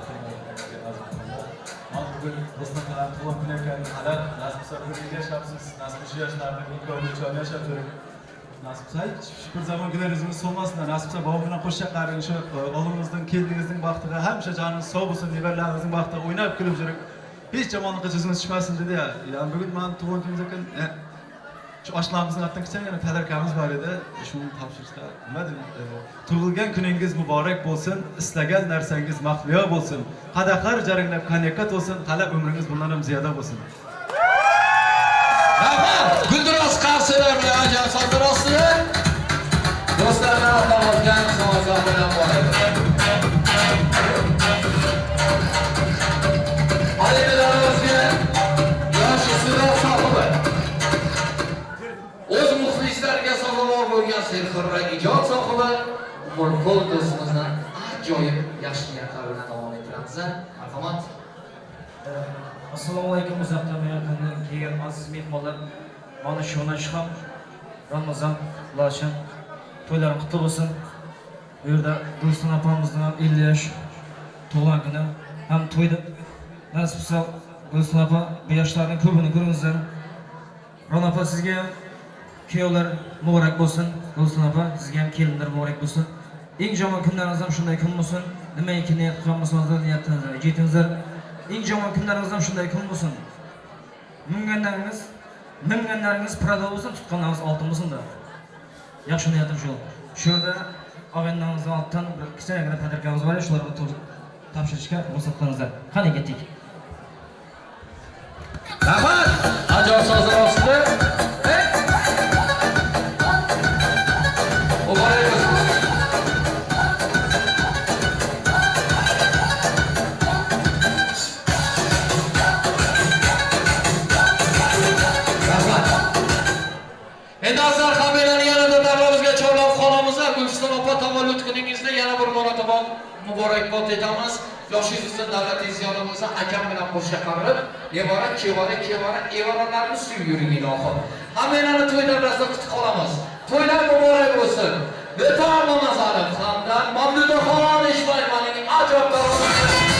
Bugun do'stlarlar tug'ilgan kun ekan. Hali nasib bo'lsa yashayapsiz. Nasib shu yoshlarda imkoniyatlar yashab turib. Nasib bir zaman günleriniz solmasın. Nasipse babam bilan qo'shaqlaring shu o'g'limizning keldingizning vaqtida hamisha joningiz sog' bo'lsin, nevaralaringizning vaqtida o'ynab kulib yurib, hech yomonlikqa ko'zimiz tushmasin dedi ya. Yani bugün men tug'ilgan kunimiz ekan. Şu oshlamizning atdan kichkina tadarkamiz bor edi. Shuni topshirishda nima dedim? Tug'ilgan kuningiz muborak bo'lsin, istagan narsangiz mahliyo bo'lsin. Qadaqlar jaranglab konyakat bo'lsin, qala umringiz bundan ham ziyoda bo'lsin. Guldiroz qarsilar bilan ajab soldirasizlar. Do'stlardan atalgan sovg'a bilan boradi. Alaylarimizga yosh iste'dod sohibi, o'z muxlislariga sazovor bo'lgan serxirrak ijod sohibi Umurqul do'stimizdan ajoyib yaxshi niyatlar bilan davom ettiramiz. Marhamat. Assalomu alaykum, uzoqdan yaqindan kelgan aziz mehmonlar. Mana shu ham Ramazon ularning to'ylari qutlug' bo'lsin. Bu yerda Guliston opamizning 50 yosh tug'ilgan kuni ham to'yda. Nasib bo'lsa Guliston opa bu yoshlarning ko'pini ko'ringizlar. Ron opa sizga ham kuyovlar muborak bo'lsin. Guliston opa sizga ham kelinlar muborak bo'lsin. Eng yomon kunlaringiz ham shunday kun bo'lsin. nimaiki niyat qilgan bo'lsangiz niyatingizni yetingizlar. Eng yomon kunlaringiz ham shunday kun bo'lsin. Minganlaringiz Prado bo'lsin, tutganlaringiz oltin bo'lsin-da. Yaxshi niyatim shu. Shu yerda og'aynilaringizdan ortdan bir kichkinagina podarkamiz bor, shularga topshirishga ruxsat qilingizlar. Qani ketdik. Rahmat. Ajoyib sozlar ostida. Muborak bo'lsin. Rahmat. Endi azar xabarlarni yanada darvozga chorlab qolamiz. Gulston opa tavallud kuningizda yana bir marotaba muborakbod etamiz. Yoshingizda davlatingiz yonida bo'lsa, akam bilan qo'shga qarib, evaronlarni suyib yuring ilohim. Hammalarni to'y davrasida kutib qolamiz. To'ylar muborak bo'lsin. Beton Mamazarov hamdan Mamdudaxon Eshbayevning ajoyib daromadi.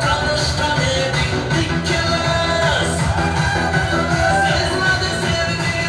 Tanıştan edik ikimiz. Sezmedi sevdiğim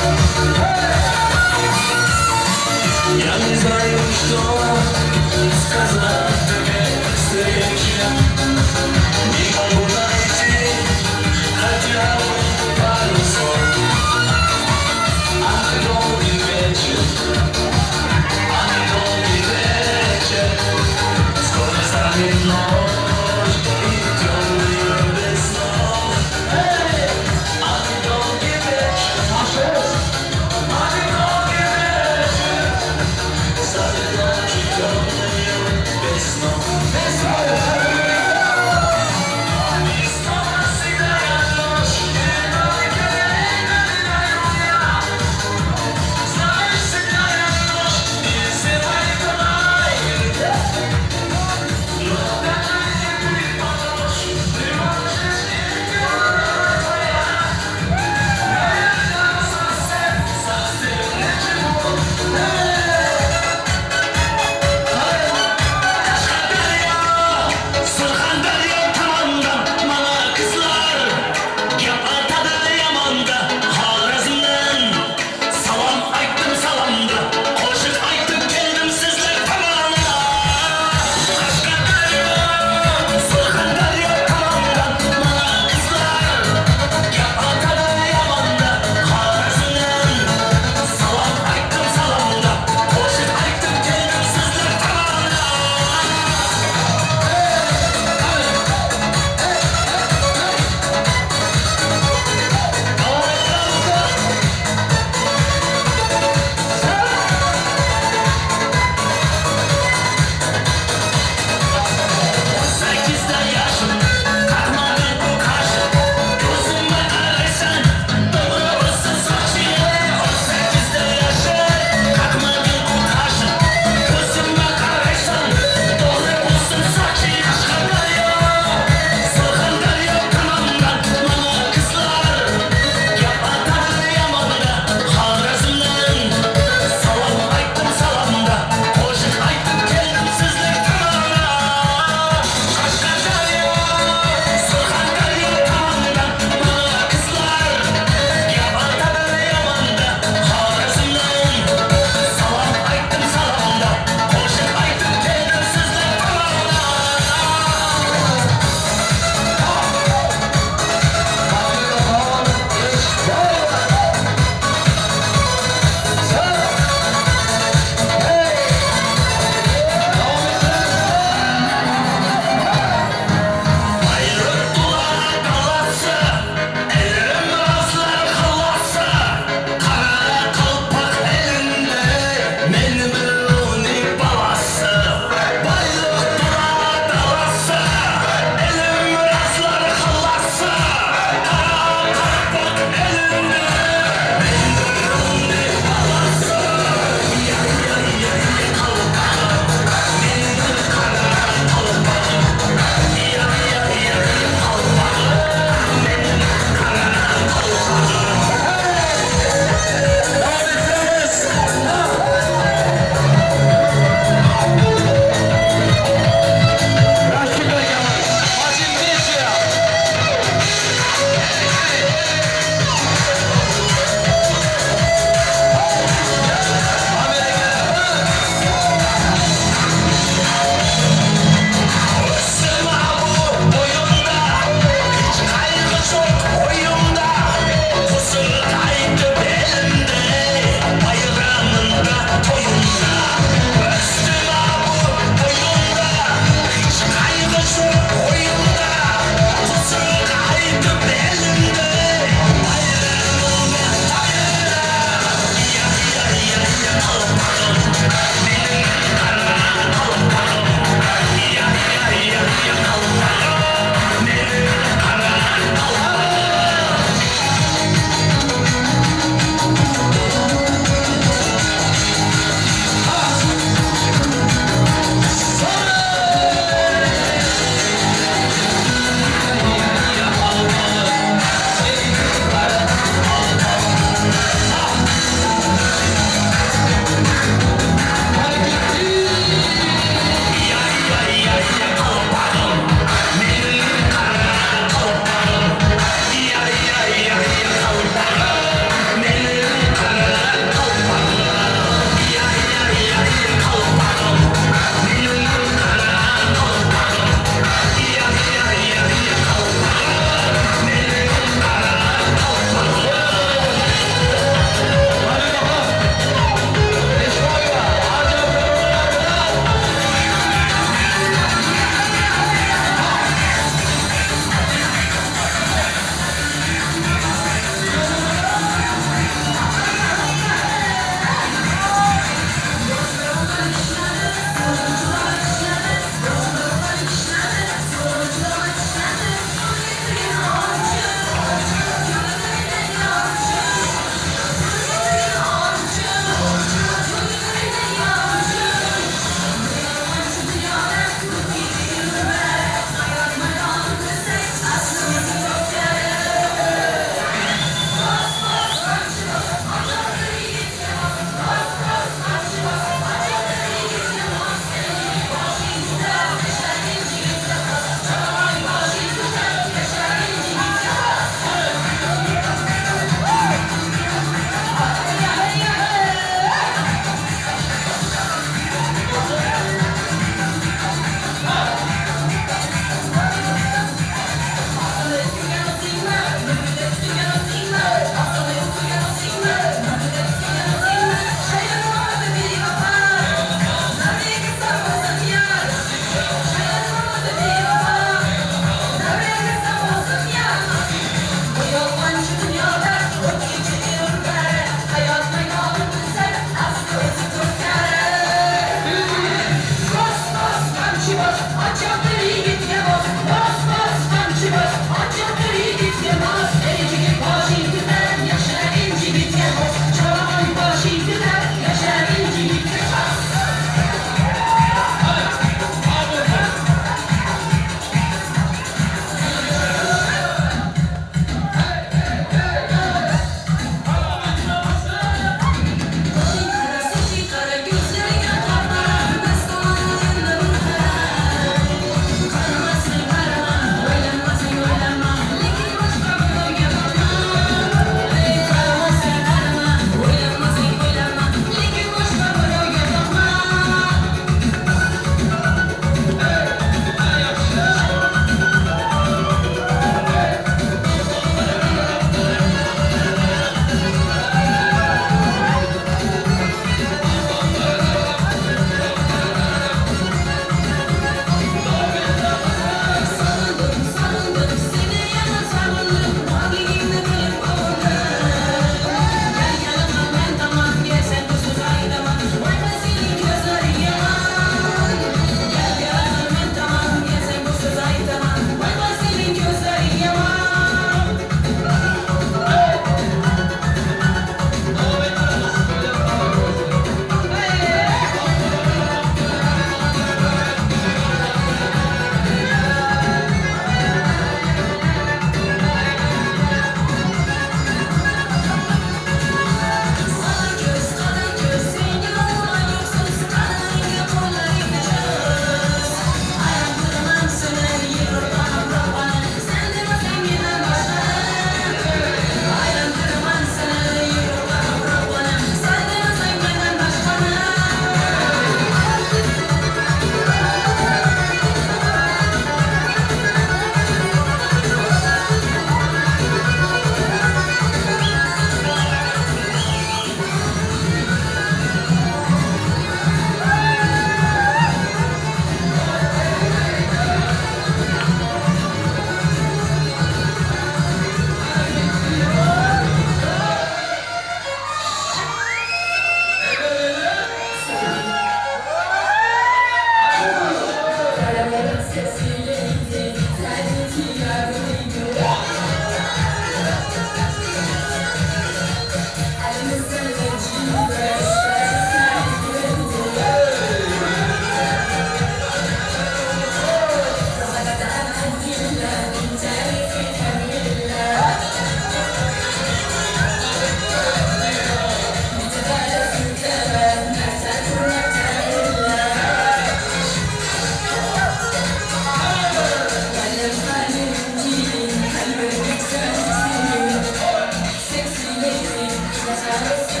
Sexy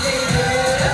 lady,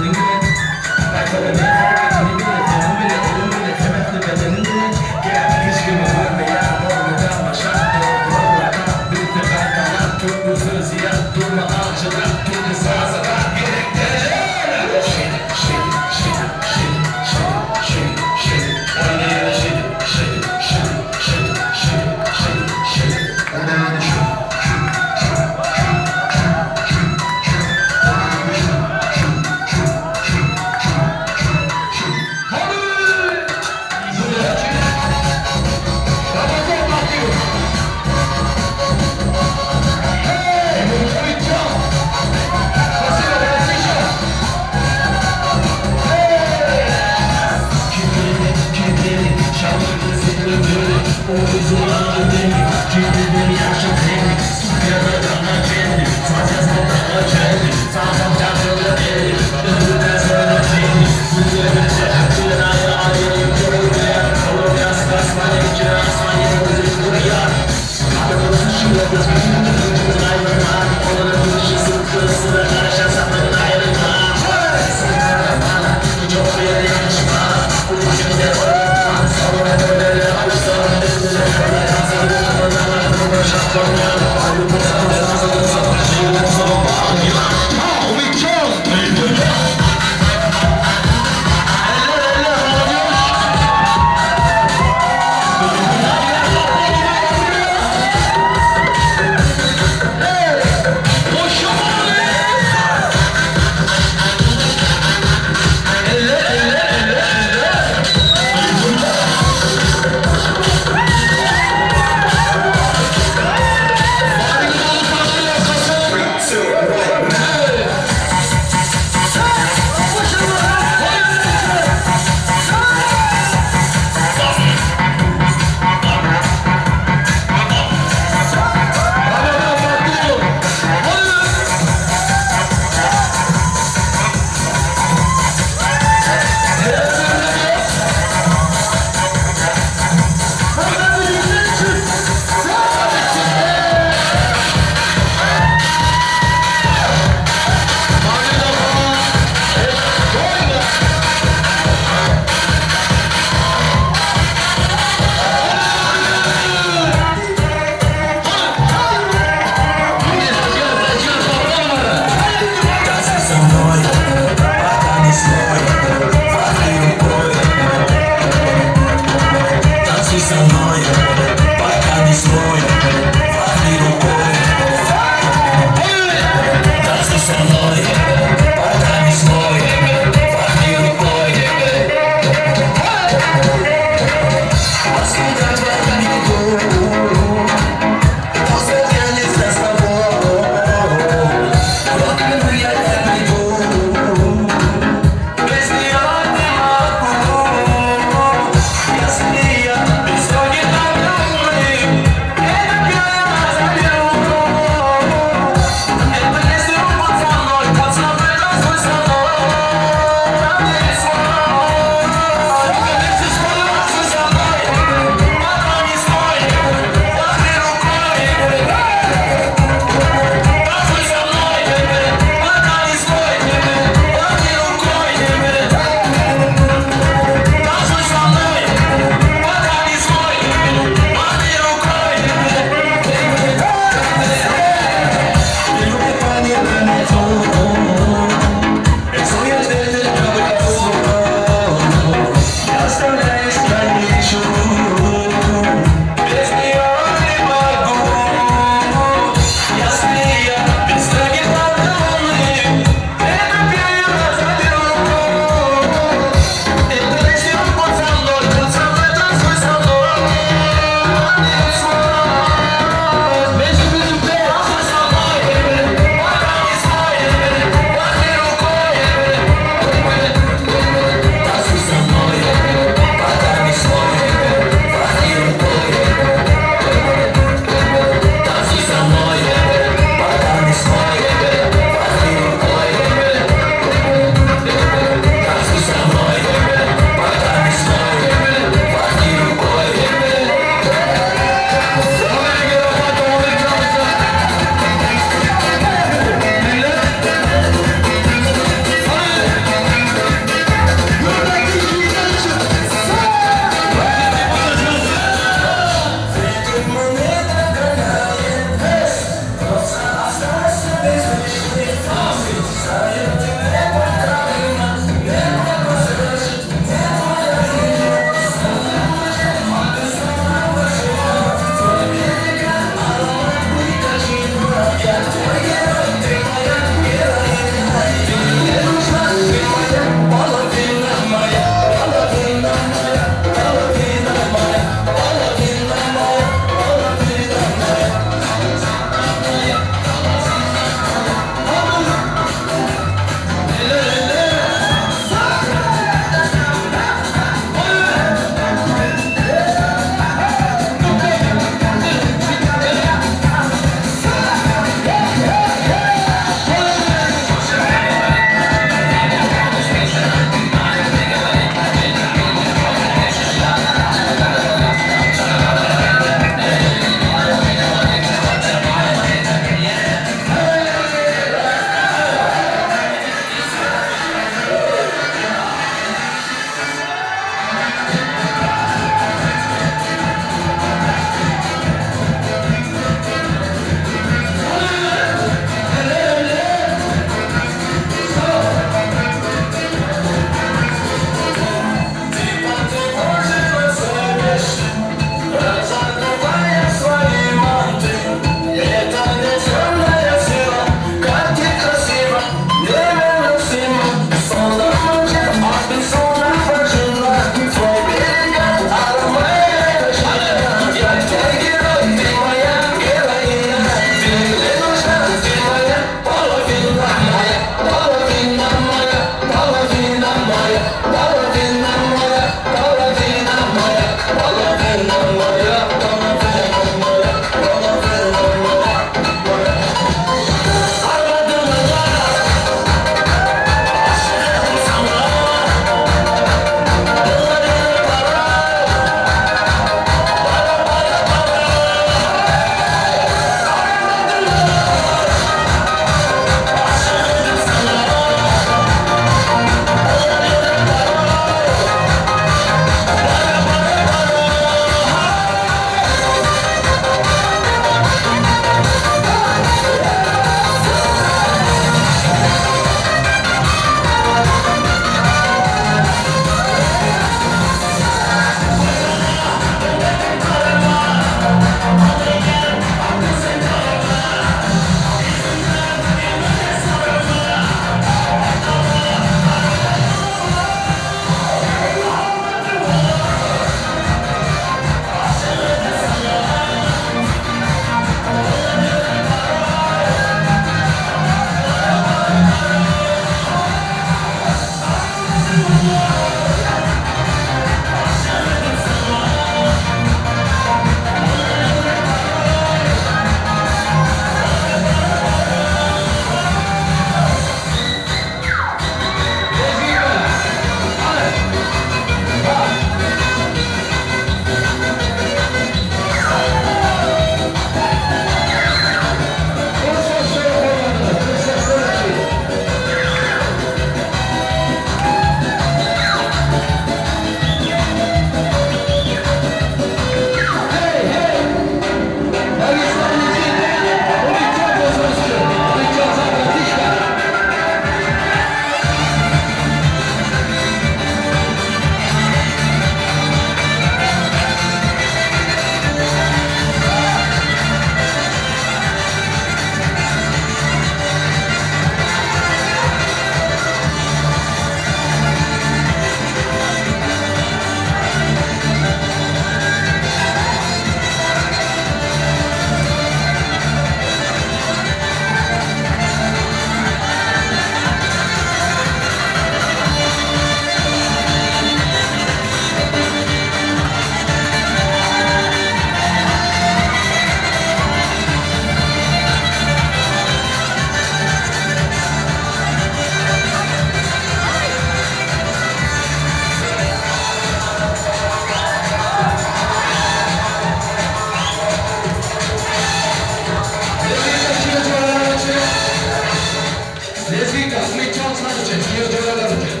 Lezgika, umid çalışmak için, kiyovjo'lar uchun.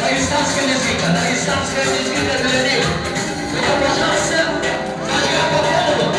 Dagestanskiy lezgika, Dagestanskiy lezgika dilini. Ya boshqasi, Sajga Popolov.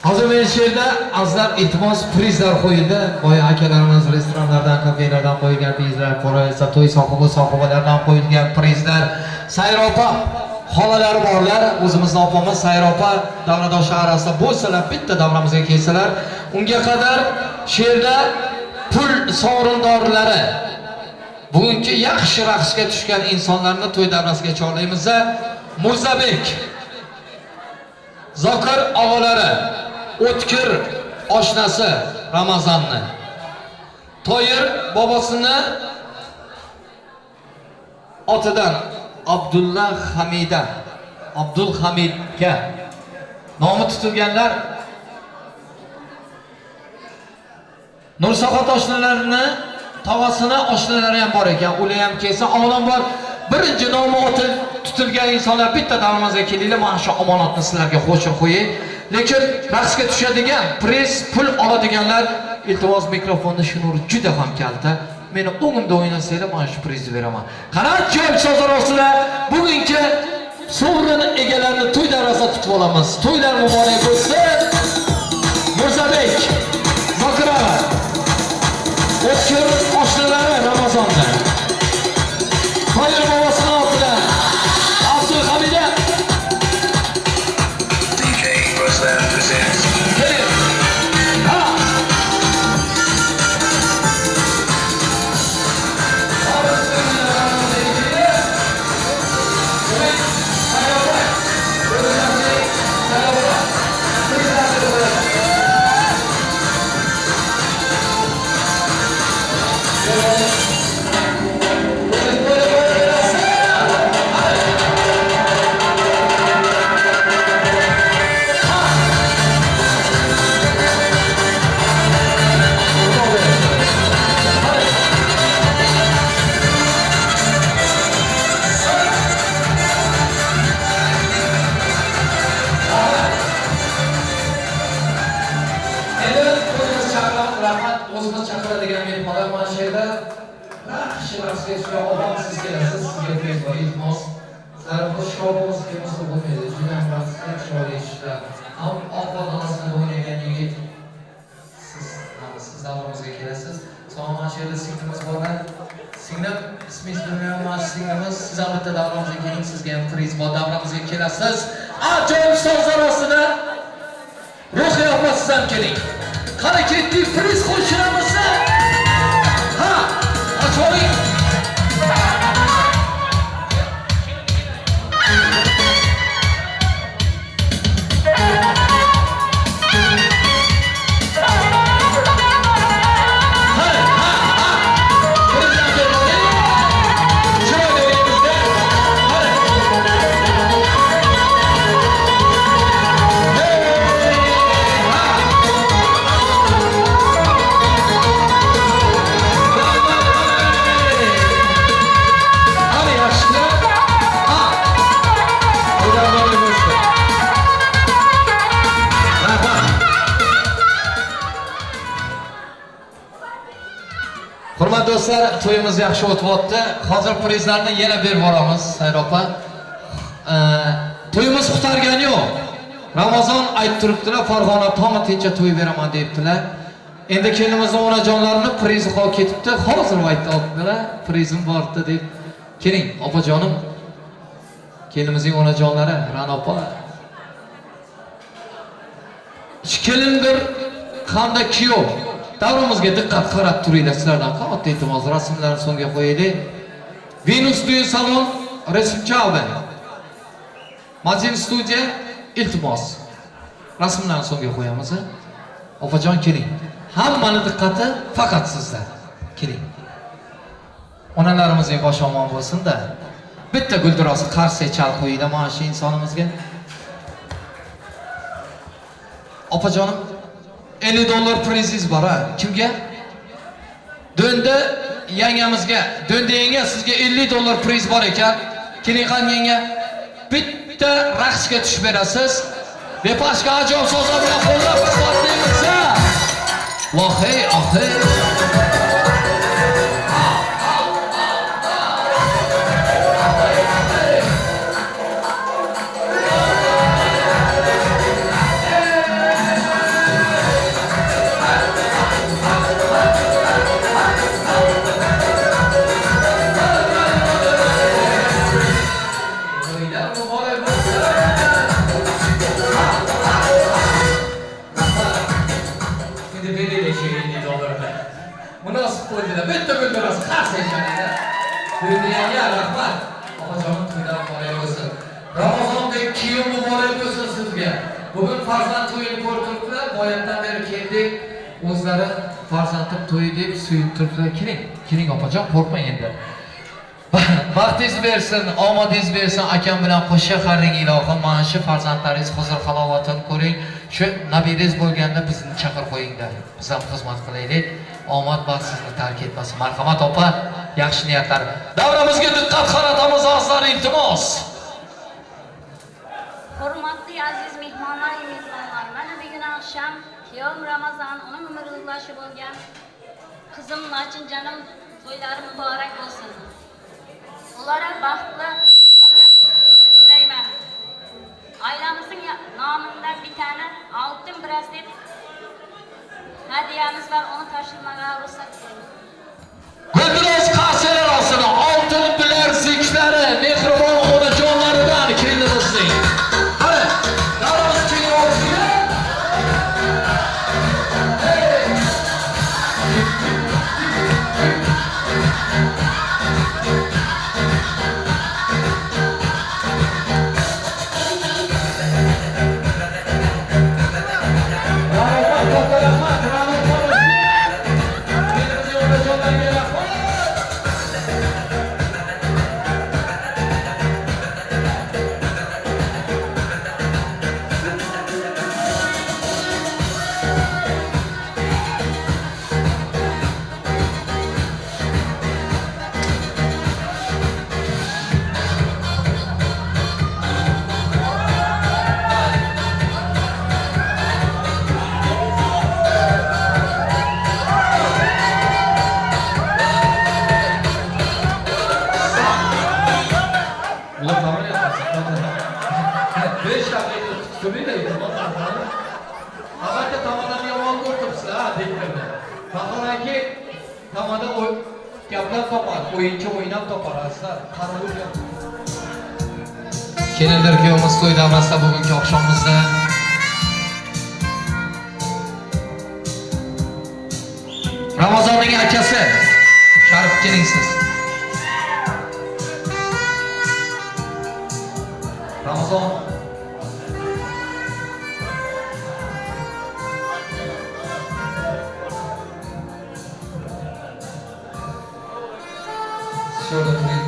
Hozir men she'rda azizlar iltimos prizlar qo'yildi. Boya akalarimiz restoranlardan, kafelardan qo'yilgan prizlar, qolaversa to'y sohibalaridan qo'yilgan prizlar, sayropa xolalari borlar. O'zimizning opamiz sayropa davradoshlar orasida bo'lsalar, bitta davramizga kelsalar, unga qadar she'rda pul sovrindorlari bugungi yaxshi raqsga tushgan insonlarni to'y davrasiga chorlaymiz. Murzabek, Zokir og'alari, O'tkir oshnasi Ramazonni, Toyir bobosini otidan Abdulla Hamida, Abdul Hamidga nomi tutilganlar, Nursaxot oshnalarini, tog'asini oshnalari ham bor ekan. Ular ham kelsa, avvalambor birinchi nomi oti tutilgan insonlar bitta davrimizga kelinglar, mana shu omonatni sizlarga qo'shib qo'yay. Lekin raqsga tushadigan, priz pul oladiganlar, iltimos mikrofonni Shnur juda ham kalta. Meni o'ngimda o'ynasanglar, mana shu prizni beraman. Qanot joy sozlar ostida bugungi sovrin egalarini to'y davrasida tutib olamiz. To'ylar muborak bo'lsin. Murzabek, Zokir aka, O'tkir oshnalari Ramazonda, Toyir bobosini otidan Abdul Hamida. DJ Ruslan presents o'zimiz chaqiradigan mehmonlar mana shu yerda yaxshi raqsga tushgan odam siz kelasiz, sizga priz bor. Iltimos, sizlar bu shouimiz kelmasa bo'lmaydi. Juda ham raqsga chiroyli ishlar. Oq-oq o'ynagan yigit siz davrimizga kelasiz. So'ng mana shu yerda singlimiz borlar. Singlim, ismingiz bilmayman, mana shu singlimiz siz ham bitta davrimizga keling, sizga ham priz bor. Davrimizga kelasiz. Ajoyib sozlar ostida Ruhiy opa siz ham keling. Qani ketdik, priz qo'shiramiz. Ha, ajoyib. Ha. Prizlar do'stlar, to'yimiz yaxshi o'tyapti. Hozir prizlarni yana berib boramiz, Sayr opa. To'yimiz qutargani yo'q. Ramazon aytib turibdilar, Farg'ona tomi tincha to'y beraman debdilar. Endi kelinimizning onajonlarini prizi qolib ketibdi. Hozir aytibdilar, prizim bordi deb. Keling, opajonim. Kelinimizning onajonlari, Ra'no opa. Kelindir hamda kuyov. Davrimizga diqqat qarab turinglar sizlardan. Qat'iy iltimos, rasmlarni so'ngga qo'yaylik. Venus Düğün Salon, resim chog'i. Majin studiya, iltimos. Rasmlarni so'ngga qo'yamiz. Opajon keling. Hammani diqqati faqat sizda. Keling. Onalarimizning boshi omon bo'lsin-da. Bitta guldiroz qarshi chal qo'yinglar mana shu insonimizga. Opajonim, $50 prizingiz bor ha. Kimga? Döndü yangamizga. Döndü yanga sizga $50 priz bor ekan. Keling qani yanga. Bitta raqsga tushib berasiz. Bepashka ajoyib sozlar bilan qo'llab-quvvatlaymiz. Vohay, ohay. Münasip qo'ydilar. Bitta guldiroz qarshi ekanlar. To'ydiyanga rahmat. Opajonim to'ylar muborak bo'lsin. Ramazondek kiyim muborak bo'lsin sizga. Bugun farzand to'yini ko'rib turibdilar. Boyatdan beri keldik. O'zlari farzandim to'yi deb suyib turibdilar. Keling opajon, qo'rqmang endi. Baxtingiz bersin, omadingiz bersin, akam bilan qo'sha qaring ilohim. Mana shu farzandlaringiz huzur halovatini ko'ring. Shu nabiringiz bo'lganda bizni chaqir qo'yinglar. Biz ham xizmat qilaylik. Omad baxt sizni tark etmasin. Marhamat opa, yaxshi niyatlar. Davramizga diqqat qaratamiz azizlar, iltimos. Hurmatli aziz mehmonlar, mana bugun akşam kuyov Ramazon, uning umr yo'llashi bo'lgan qizim Nachinjonim to'ylari muborak bo'lsin. Ularga baxtli umrlar tilayman. Ailemizin namından bir tane altın braslet hediyemiz var, onu taşımaya ruhsat verin. Güldiroz qaseler olsun, altın bilezikleri, mehribon onajonlaridan kelinimizning. Hadi, davranış keyin olsun. Kelindir kuyovimiz to'y davrasida bugungi oqshomimizda Ramazonning akasi Sharif keling siz. Ramazon şurada turing.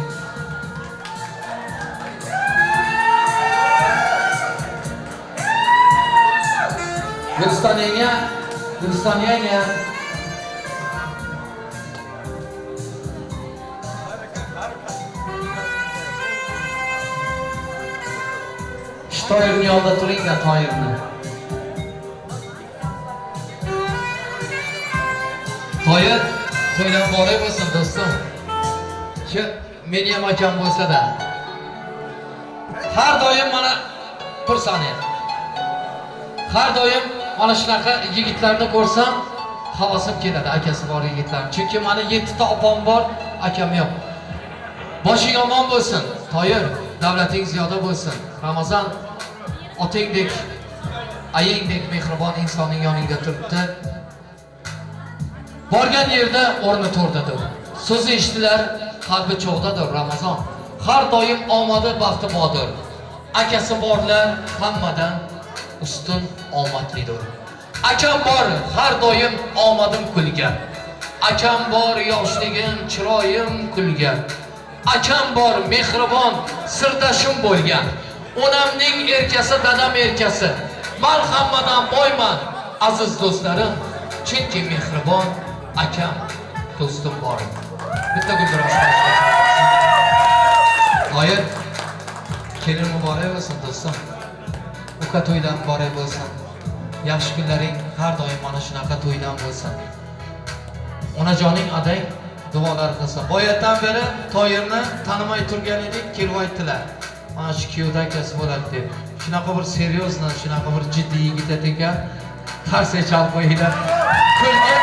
Guliston yanga. Toyirni yonida turinglar, Toyirni. To'ydan boray bo'lsin do'stim. Shu meni ham akam bo'lsa-da. Har doim mana bir soniya. Har doim mana shunaqa yigitlarni ko'rsam, havasim keladi, akasi bor yigitlar. Chunki meni 7 ta opam bor, akam yo'q. Boshing omon bo'lsin, Toyir, davlating ziyoda bo'lsin. Ramazon otangdek, ayangdek mehribon insonning yoningda turibdi. Borgan yerda o'rni to'rdadir. So'zi eshitilar, qalbi cho'g'dadir Ramazon. Har doim omadi baxti bodir. Akasi borlar hammadan ustun omadlidir. Akam bor, har doim omadim kulgan. Akam bor, yoshligim, chiroyim kulgan. Akam bor, mehribon, sirdashim bo'lgan. Onamning erkasi, dadam erkasi. Men hammadan boyman, aziz do'stlarim. Chunki mehribon akam, do'stim bor. Bitta guldiroz Toyir, kelin muborak bo'lsin do'stim. Uka to'ydan muborak bo'lsin. Yaxshi kunlaring har doim mana shunaqa to'ydan bo'lsin. Onajoning adang duolar qilsin. Boyatdan beri Toyirni tanimay turgan edik, kelib aytdilar. Mana shu kuyovda akasi bo'ladi deb. Shunaqa bir seryozni, shunaqa bir jiddiy yigit ekan. Qarsa chalib qo'yinglar. Kulgi,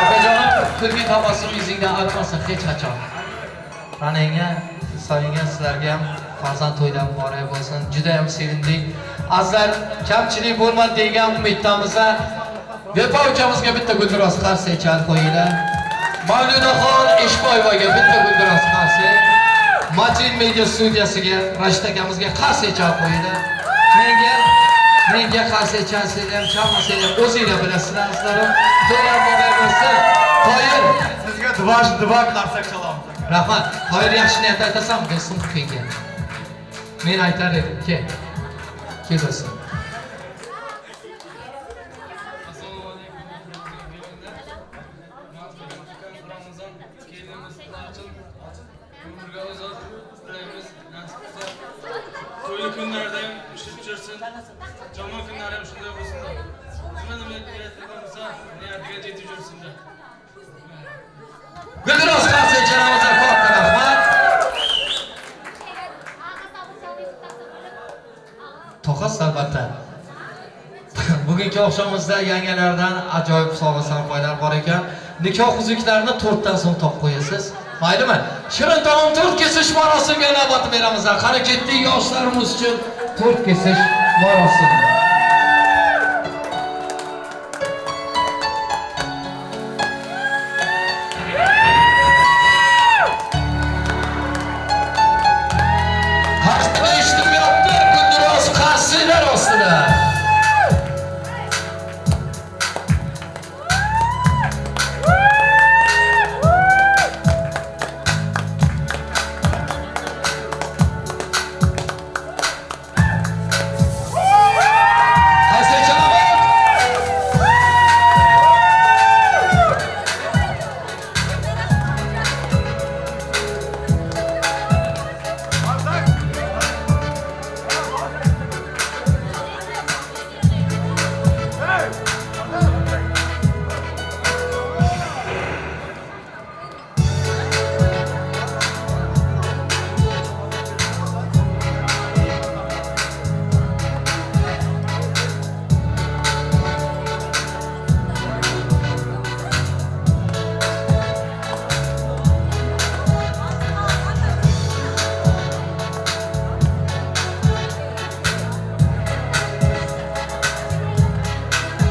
ukajonim, kulgi tabassum yuzingdan aytmasin hech qachon. Tanangga, soyingga, sizlarga ham farzand to'ydan muborak bo'lsin. Juda ham sevindik. Azlar kamchilik bo'lmadi degan umiddamiz. Vefa ukamizga bitta guldiroz qarsa chalib qo'yinglar. Mavludaxon Eshboyevaga bitta guldiroz qarsa. Majid media studiyasiga Rashid akamizga qarsa chalib qo'yinglar. Menga qarsa chalsanglar ham chalmasanglar o'zinglar bilasizlar, sizlar to'ylar muborak bo'lsin. Toyir, Sizga duo qarsak chalamiz. rahmat. Toyir yaxshi niyat aytasan, do'stim kelgan. Men aytar edim, kel. Kel do'stim. To'yli kunlarda ham ishib yursin. Jomon kunlari ham shunday bo'lsin. Nima niyatiga bo'lsa, niyatiga yetib yursin. Guldiroz qarsa chalamiz, katta rahmat. To'qas albatta. Bugungi oqshomimizda yangilardan ajoyib sovg'a-sarpoylar bor ekan. Nikoh uzuklarini 4 dan so'ng topib qo'yasiz. Maylimi? Shirin taom 4 kesish marosimiga navbat beramiz. Qani ketdik yoshlarimiz uchun 4 kesish marosimi. Qasdini eshitmayapti, guldiroz qarsilar ostida.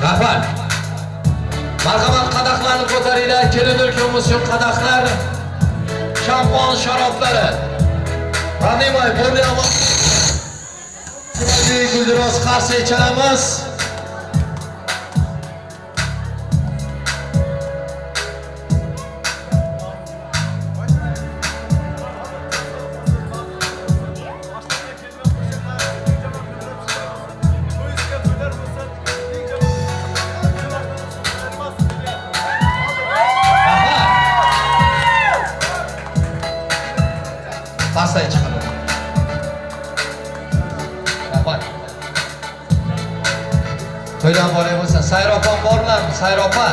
Rahmat. Marhamat, qadahlarni ko'taringlar. Kelin o'rkamiz uchun qadahlar, shampon sharoblari. Ranimay, bo'lyapti. Chiroyli guldiroz qarsa chalamiz. Pastay chiqadi. Rahmat. To'ydan boray bo'lsa, Sayropon borlarmi? Sayropa.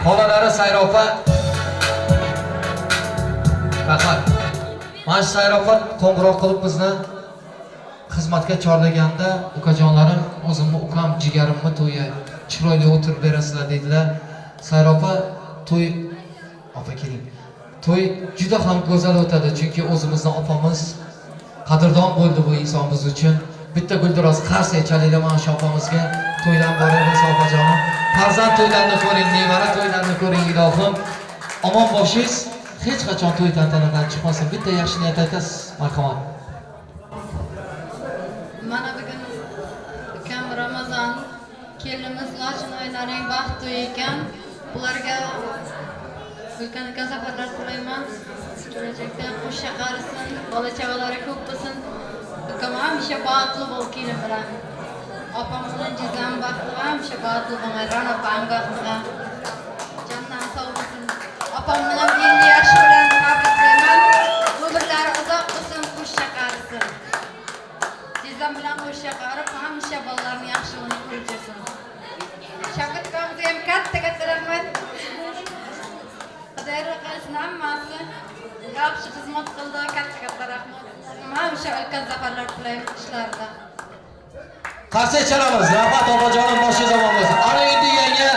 Xolalari Sayrofa. Faqat mana shu Sayrofa qo'ng'iroq qilib bizni xizmatga chorlaganda, ukajonlarim, o'zimni ukam, jigarimni to'yi chiroyli o'tirib berasizlar dedilar. Sayrofa to'y opa keling. To'y juda ham go'zal o'tadi, chunki o'zimizning opamiz qadrdon bo'ldi bu inson biz uchun. Bitta guldiroz qarsak chalinglar mana shu opamizga. To'ydan boramiz opajonim. Farzand to'ylarini ko'ring, nevara to'ylarini ko'ring ilohim. Omon boshingiz, hech qachon to'y tantanadan chiqmasin. Bitta yaxshi niyat aytasiz, marhamat. Mana bugun ukam Ramazon kelinimiz Lochin oylarining baxt to'yi ekan. Bularga ulkan zafarlar tilayman. Kelajakda qo'shcha qarisin, bola chavalari ko'p bo'lsin. Ukam hamisha baxtli bo'lib kelin bilan. Opam bilan jizam baxtli, hamisha baxtli bo'lgan. Rana opam baxtli. Jannat sog' bo'lsin. Opam bilan 50 yosh bilan tabriklayman. Umrlari uzoq bo'lsin, qo'shcha qarisin. Jizam bilan qo'shcha qarib, hamisha bolalarni yaxshiligini ko'rib yursin. Shavkat akamizga ham katta rahmat. Xudoy qilsin hammasi. Yaxshi xizmat qildi, katta rahmat. Hamisha ulkan zafarlar tilayman ishlarida. Qarsak chalamiz, Rafat opajonim boshi zamon bo'lsin. Ana endi yangi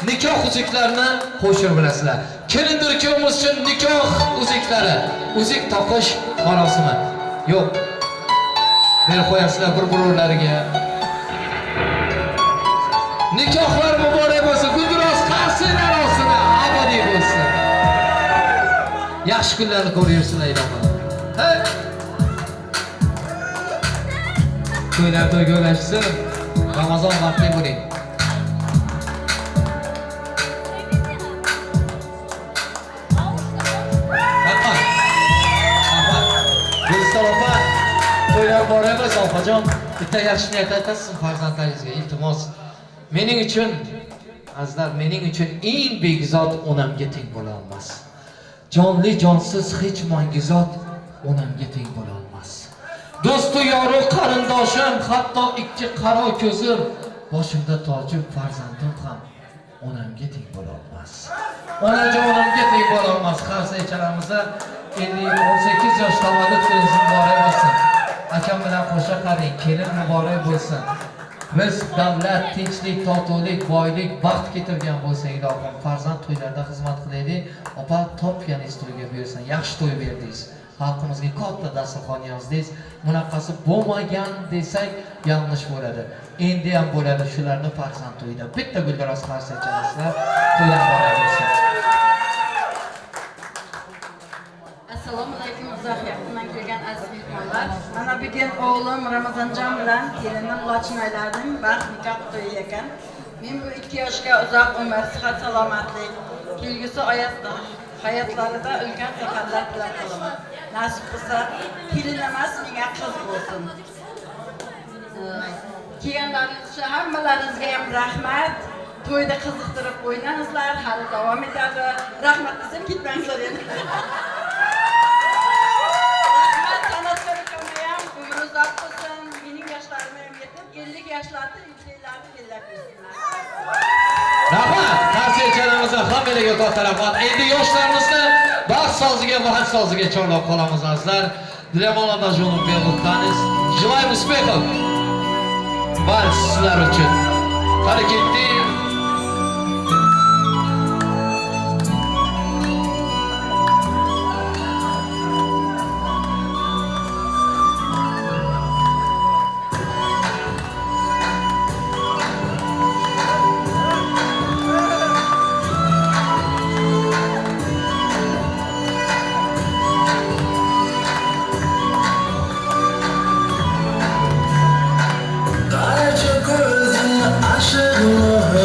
nikoh uzuklarini qo'shib bilasizlar. Kelindir ikkovimiz uchun nikoh uzuklari, uzuk toqish marosimi. Yo'q. Berib qo'yasizlar bir-birlariga. Nikohlar muborak bo'lsin. Guldiroz qarsaklar ostida abadiy bo'lsin. Yaxshi kunlarni ko'rayirsinlar ilohim. Hey! To'ylar to'yga ulashsin. Ramazon baxtli bo'ling. Rahmat. Guliston opa, to'ylar boramiz opajon. Bitta yaxshi niyat aytasizmi farzandlaringizga? Iltimos. Mening uchun, azizlar, mening uchun eng begizot onamga teng bo'la olmas. Jonli jonsiz hech mangizot onamga teng bo'la olmas. Do'stu yoru qarindoshim, hatto ikki qaro ko'zim, boshimda tojim farzandim ham onamga teng bo'la olmas. Onajonimga teng bo'la olmas. Qarsak chalamizda 18 yosh tavallud kuningiz muborak bo'lsin. Akam bilan qo'sha qaring, kelin muborak bo'lsin. Biz davlat, tinchlik, totuvlik, boylik, baxt keltirgan bo'lsa ilohim, farzand to'ylarda xizmat qilaylik. Opa, topganingiz to'yga buyursin. Yaxshi to'y berdingiz. Xalqimizga katta dasturxon yozdingiz. Bunaqasi bo'lmagan desak, yanglish bo'ladi. Endi ham bo'ladi shularni farzand to'yida. Bitta guldiroz qarsak chalasizlar, to'ydan muborak bo'lsin. Assalomu alaykum, uzoq yaqindan kelgan aziz mehmonlar. Mana bugun o'g'lim Ramazonjon bilan kelinim Lochin oylarining baxt nikoh to'yi ekan. Men bu 2 yoshga uzoq umr, sihat, salomatlik, kelgusi hayotlarida ulkan zafarlar tilab qolaman. Nasib bo'lsa, kelin emas, menga qiz bo'lsin. Kelganlaringiz uchun hammalaringizga ham rahmat. To'yda qiziqtirib o'ynangizlar, hali davom etadi. Rahmat desam ketmangizlar endi. Rahmat, qarsak chalamizda hammalarga katta rahmat. Endi yoshlarimizni baxt soziga chorlab qolamiz azizlar. Dilemon Onajonov Beyrut'taniz. Желаем успехов. Vals sizlar uchun. Hareketli Qaracha ko'zing ashiqmi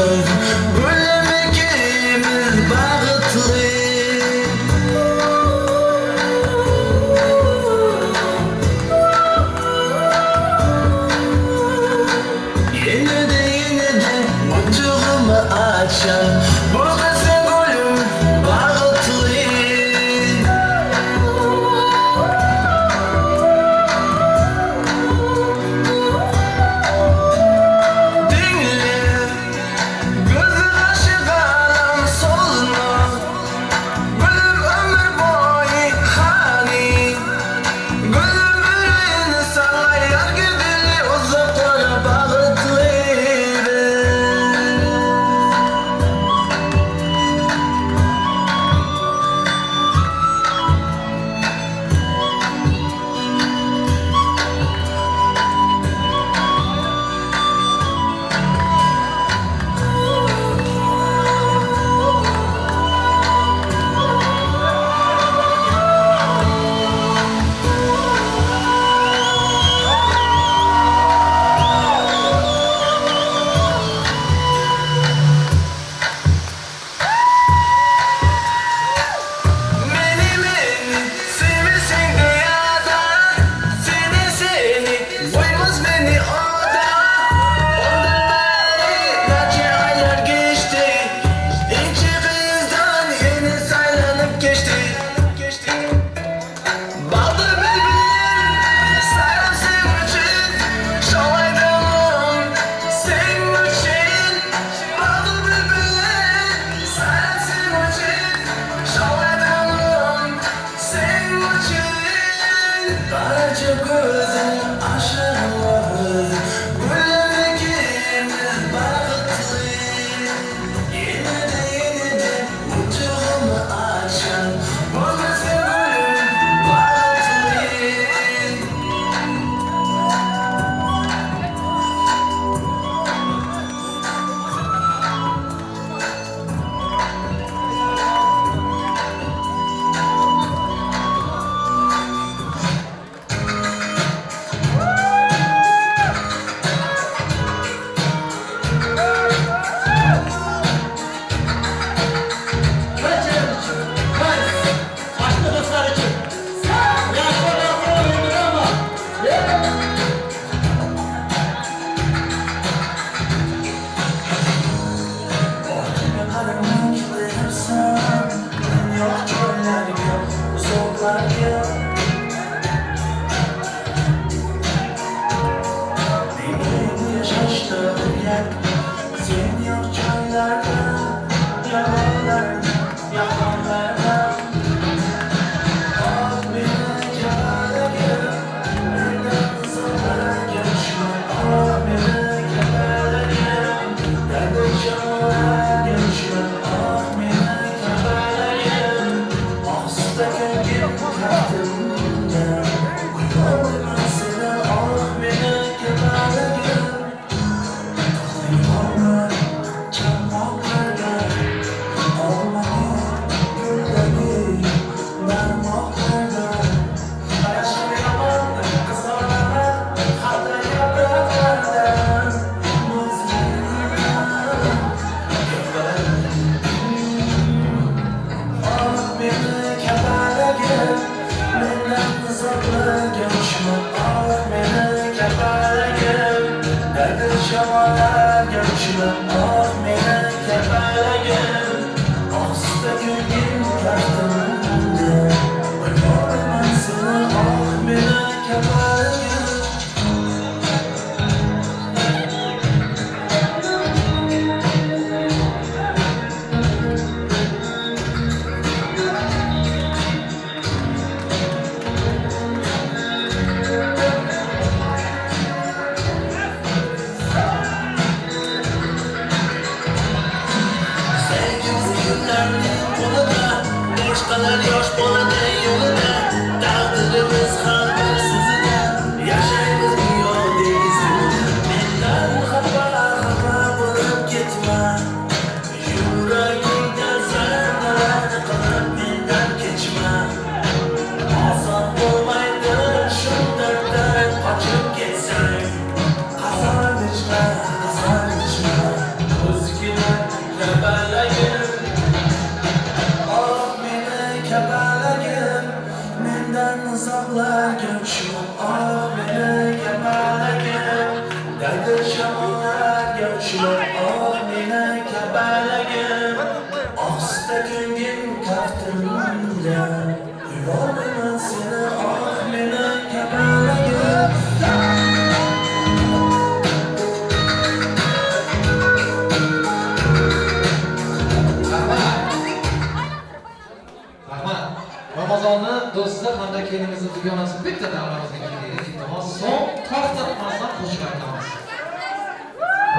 Ramazonni do'stlar hamda kelinimizni dugonasi bitta davramizga keldik. Iltimos, so'ng to'xtatmasdan qo'shiq aytamiz.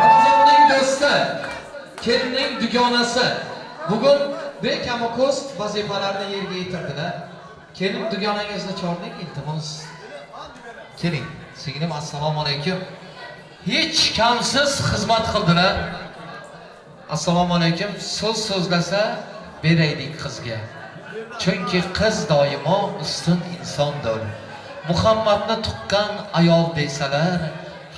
Ramazonning do'sti, kelinning dugonasi bugun bekamoko'z vazifalarni yerga yetirdilar. Kelin dugonangizni chorning, iltimos. Keling, singlim assalomu alaykum. Hech kamsiz xizmat qildilar. Assalomu alaykum. So'z so'zlasa beraylik qizga. Chunki qiz doimo ustun insondir. Muhammadni tuqqan ayol desalar,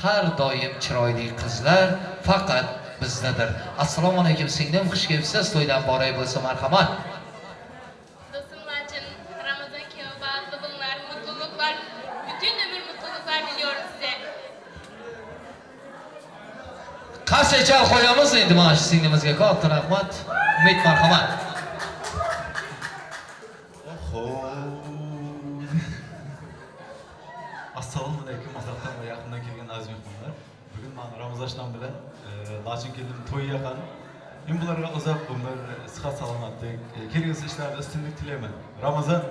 har doim chiroyli qizlar faqat bizdadir. Assalomu alaykum singlim, xush kelibsiz. To'ydan boray bo'lsa marhamat. Dostumlar için Ramazan kebabı, sabunlar, mutluluklar, bütün ömür mutluluklar diliyorum size. Qarshi chal qo'yamiz endi mana shu singlimizga. Katta rahmat. Umid marhamat. Assalomu alaykum, uzoqdan va yaqindan kelgan aziz mehmonlar. Bugun men Ramazon bilan Lachin keldim to'y yaqin. Men bularga uzoq umr, sihat salomatlik, kelgusi ishlarda ustunlik tilayman. Ramazon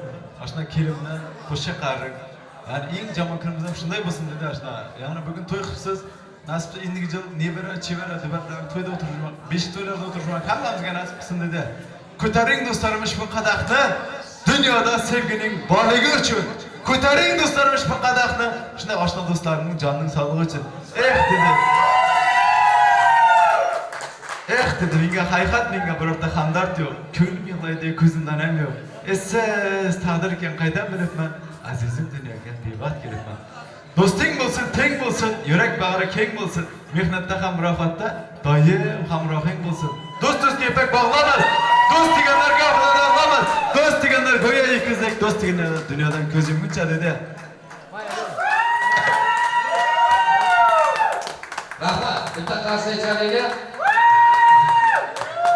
ashuna kelimni qo'shiq qarib, Yani eng jamon kunimiz ham shunday bo'lsin dedi ashna. Yani bugün to'y qilibsiz. Nasib endigi yil nebara, chevara, debatlar to'yda o'tirishman, besh to'ylarda o'tirishman, hammamizga nasib qilsin dedi. Ko'taring do'stlarim ushbu qadahni dunyoda sevgining borligi uchun. Ko'taring do'stlarim ushbu qadahni shunday oshna do'stlarimning jonining sog'ligi uchun. Dedi. Dedi, menga haqiqat, menga birorta hamdard yo'q. Ko'nglim yig'laydi, ko'zimdan ham yo'q. Siz taqdir ekan qaydan bilibman? Azizim dunyoga bevaqt kelibman. Do'sting bo'lsin, teng bo'lsin, yurak bag'ri keng bo'lsin. Mehnatda ham rohatda doim hamrohing bo'lsin. Do'st do'stga ipak bog'lamas. Do'st deganlarga oxirlamas. Do'st deganlar go'yo ikkizdek, do'st deganlar dunyodan ko'z yumguncha dedi. Rahmat, bitta qarsak chalaylik.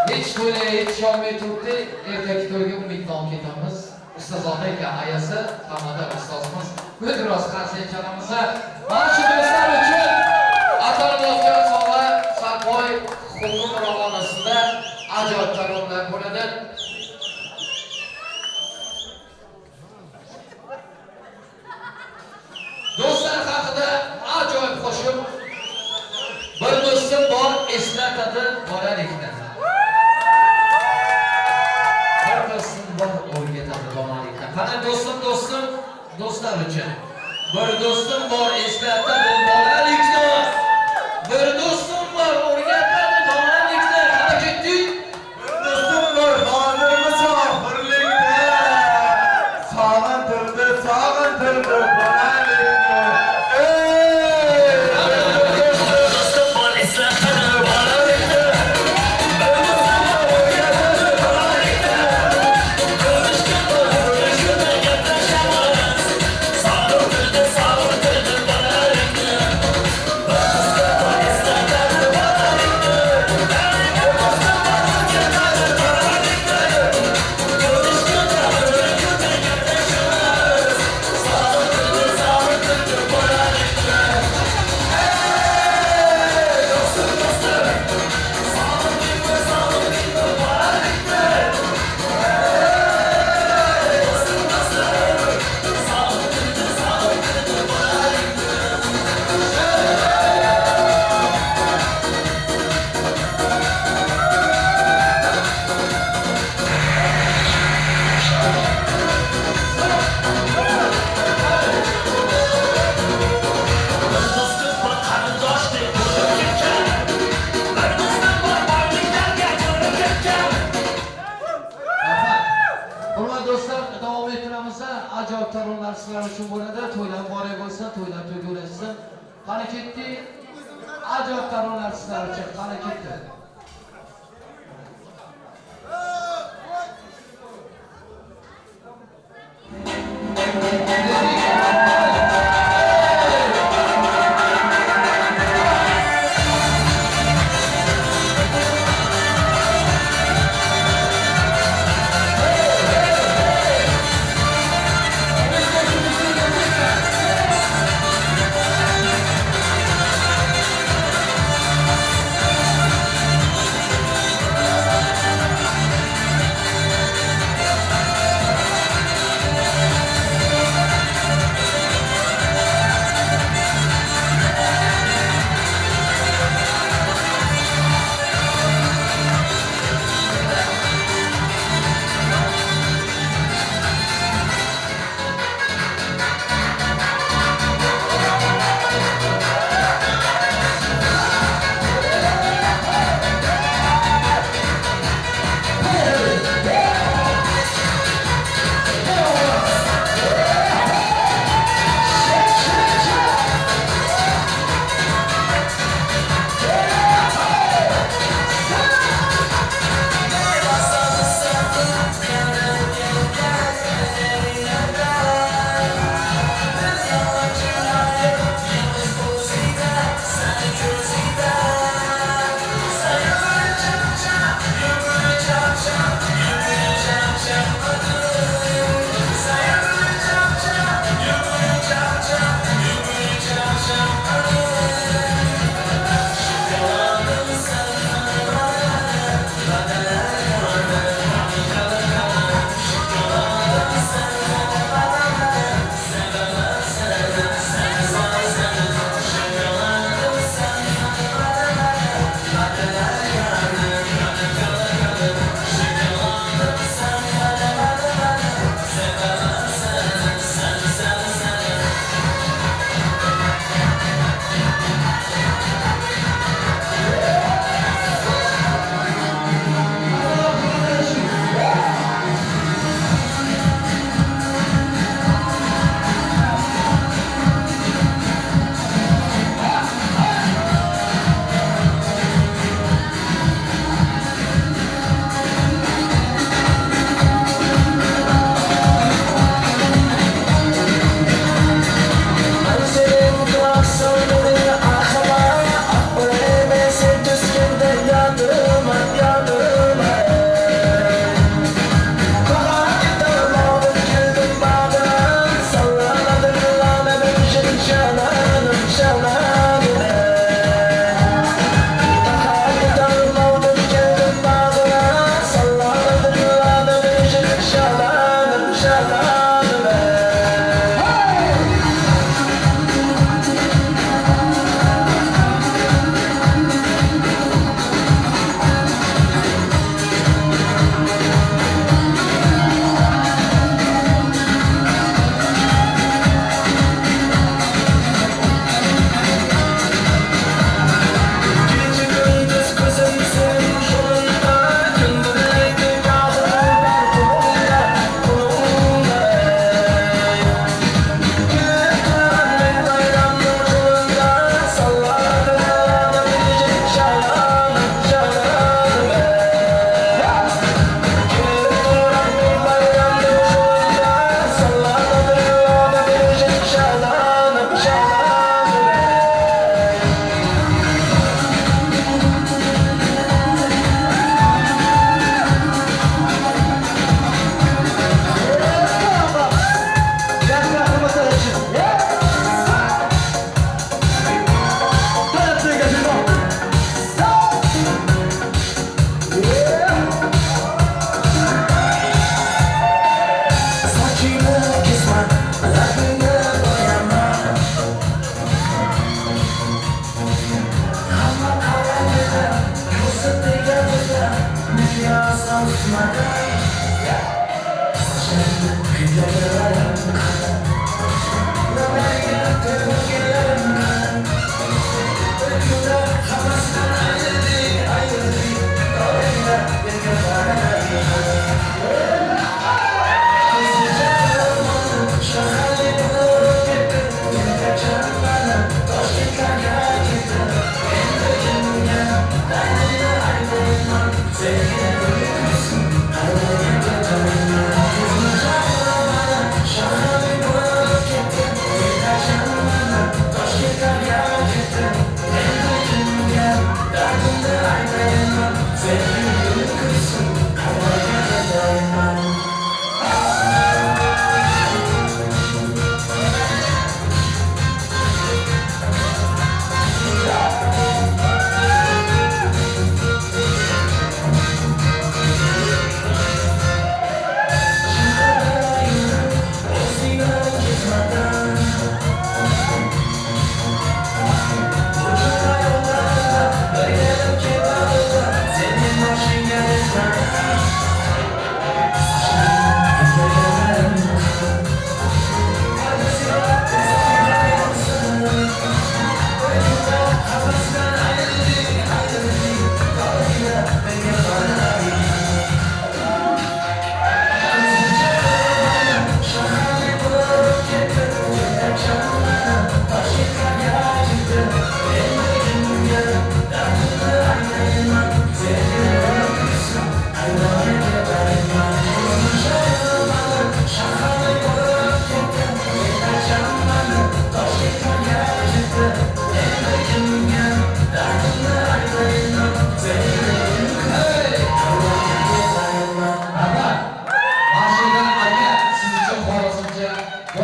Hech to'yga yetisholmay turibdi, ertagi to'yga umiddan ketamiz. Ustozona aka ayasi, hamada ustozimiz. Biroz qarsak chalamiz. Mana shu do'stlar uchun atalmoqqa sovg'a Sarpoy huquqiy murojaatida ajoyib taronlar bo'ladi. Do'stlar haqida ajoyib qo'shiq. Bir do'stim bor, eslatadi bolalikdan. Bir do'stim bor, o'rgatadi bolalikdan. Qani do'stim, do'stlar uchun. Bir do'stim bor, eslatadi bolalikdan. Bir do'stim bor, o'rgatadi bolalikdan. Qani ketdik. Bir do'stim bor, hozirimiz oxirlikda. Sog'intirdi bolalikni. Ajoyib taronlar sizlar uchun bo'ladi. To'ylar muborak bo'lsin, to'ylar to'yga o'tsin. Qani ketdi. Ajoyib taronlar sizlar uchun. Qani ketdi.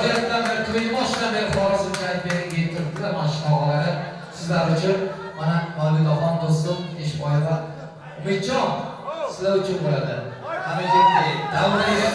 G'oyatdan bir to'yni boshidan beri Xorazmchalik beri getirdilar mashhur og'alari. Sizlar uchun mana Mavlidaxon do'stim Eshboyeva Umidjon sizlar uchun bo'ladi. Hamidjonni davraga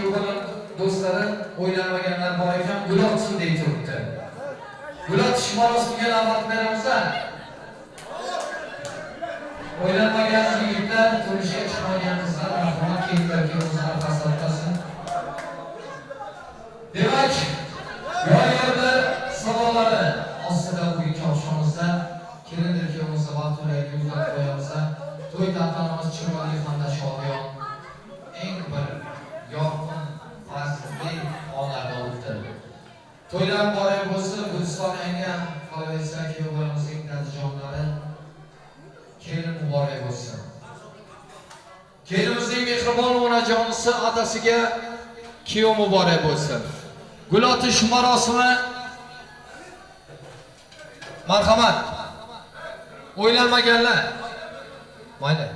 kuyovim, do'stlarim, o'ylanmaganlar bor ekan, Gulot shunday turibdi. Gulot shimolosiga navbat beramiz-a? O'ylanmagan yigitlar, turishga chiqmagan qizlar, marhamat keyinlarga o'zini taslatsin. Demak, yoyarlar savollari ostida bugungi oqshomimizda kelindir kuyovimizga vaqt-ularga uzatib qo'yamiz. To'y tantanamiz chiroyli hamda shodiyona eng bir yorqin faslli onlarda o'tdi. To'ylar muborak bo'lsin, Guliston anga qolaversa kuyovlarimizning dadajonlari kelin muborak bo'lsin. Kelinimizning mehribon onajonisi adasiga kuyov muborak bo'lsin. Gul otish marosimi marhamat. O'ylanmaganlar. Mayli.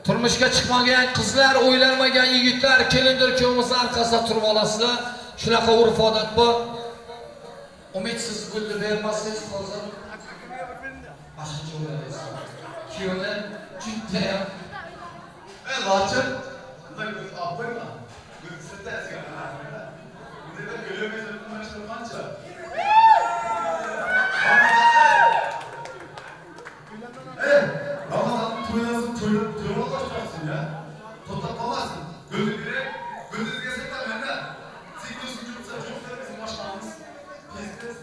Turmushga chiqmagan qizlar, o'ylanmagan yigitlar kelindir kuyovimizning arkasida turib olasizlar. Shunaqa urf-odat bor. Umidsiz gulni bermasangiz hozir boshqacha o'ylaysiz. Kuyovni juda ham Lochin, bunday ko'z olib Gul sirtasiga qarayman. Bunda gulimiz o'tmashdi qancha? Ramazan to'ylasın, to'yma boshlayapsın ya. To'xtab qolmasin. Gulni berib, gulingizga setamanda. Sektorsi jursa, jurtlarimizni boshlaymiz. Tez-tez.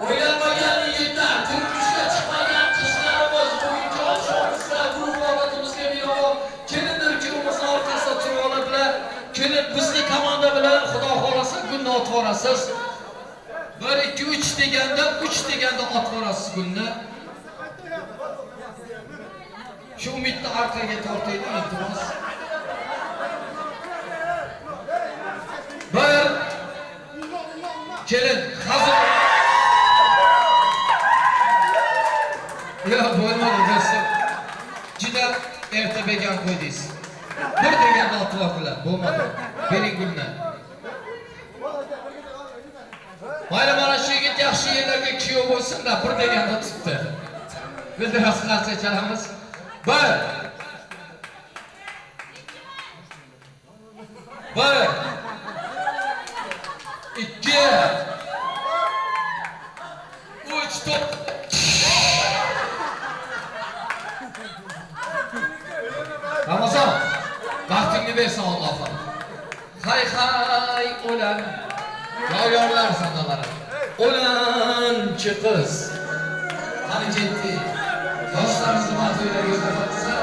O'ylanmagan yigitlar, turmushga chiqmagan qizlarimiz bugungi oqshomimizda guruh holatimizga binoan kelindir kuyovimizning orqasida turib oladilar. Kelin bizni komanda bilan Xudo xolasa gulni otib olasiz. 1 2 3 deganda otib olasiz gulni. Shu umidni orqaga tortaydi, iltimos. Bir kelin hazır. Yo'q, bo'lmadi do'stlar. Juda erta began qo'ydingiz. Bir deganda otib oldilar, bo'lmadi. Bering gulni. Mayli, mana shu yigit yaxshi yerlarga kuyov bo'lsin-da, bir deganda tutdi. Biz de qarsa chalamiz. 1 2 3 top. Ramazon, vaqtingni bersin Allohim. Hay hay o'lan. Yoyorlar sadolari. O'lanchi qiz. Qani jetdi. Yoshlarimizni mato'ylarga uzatsa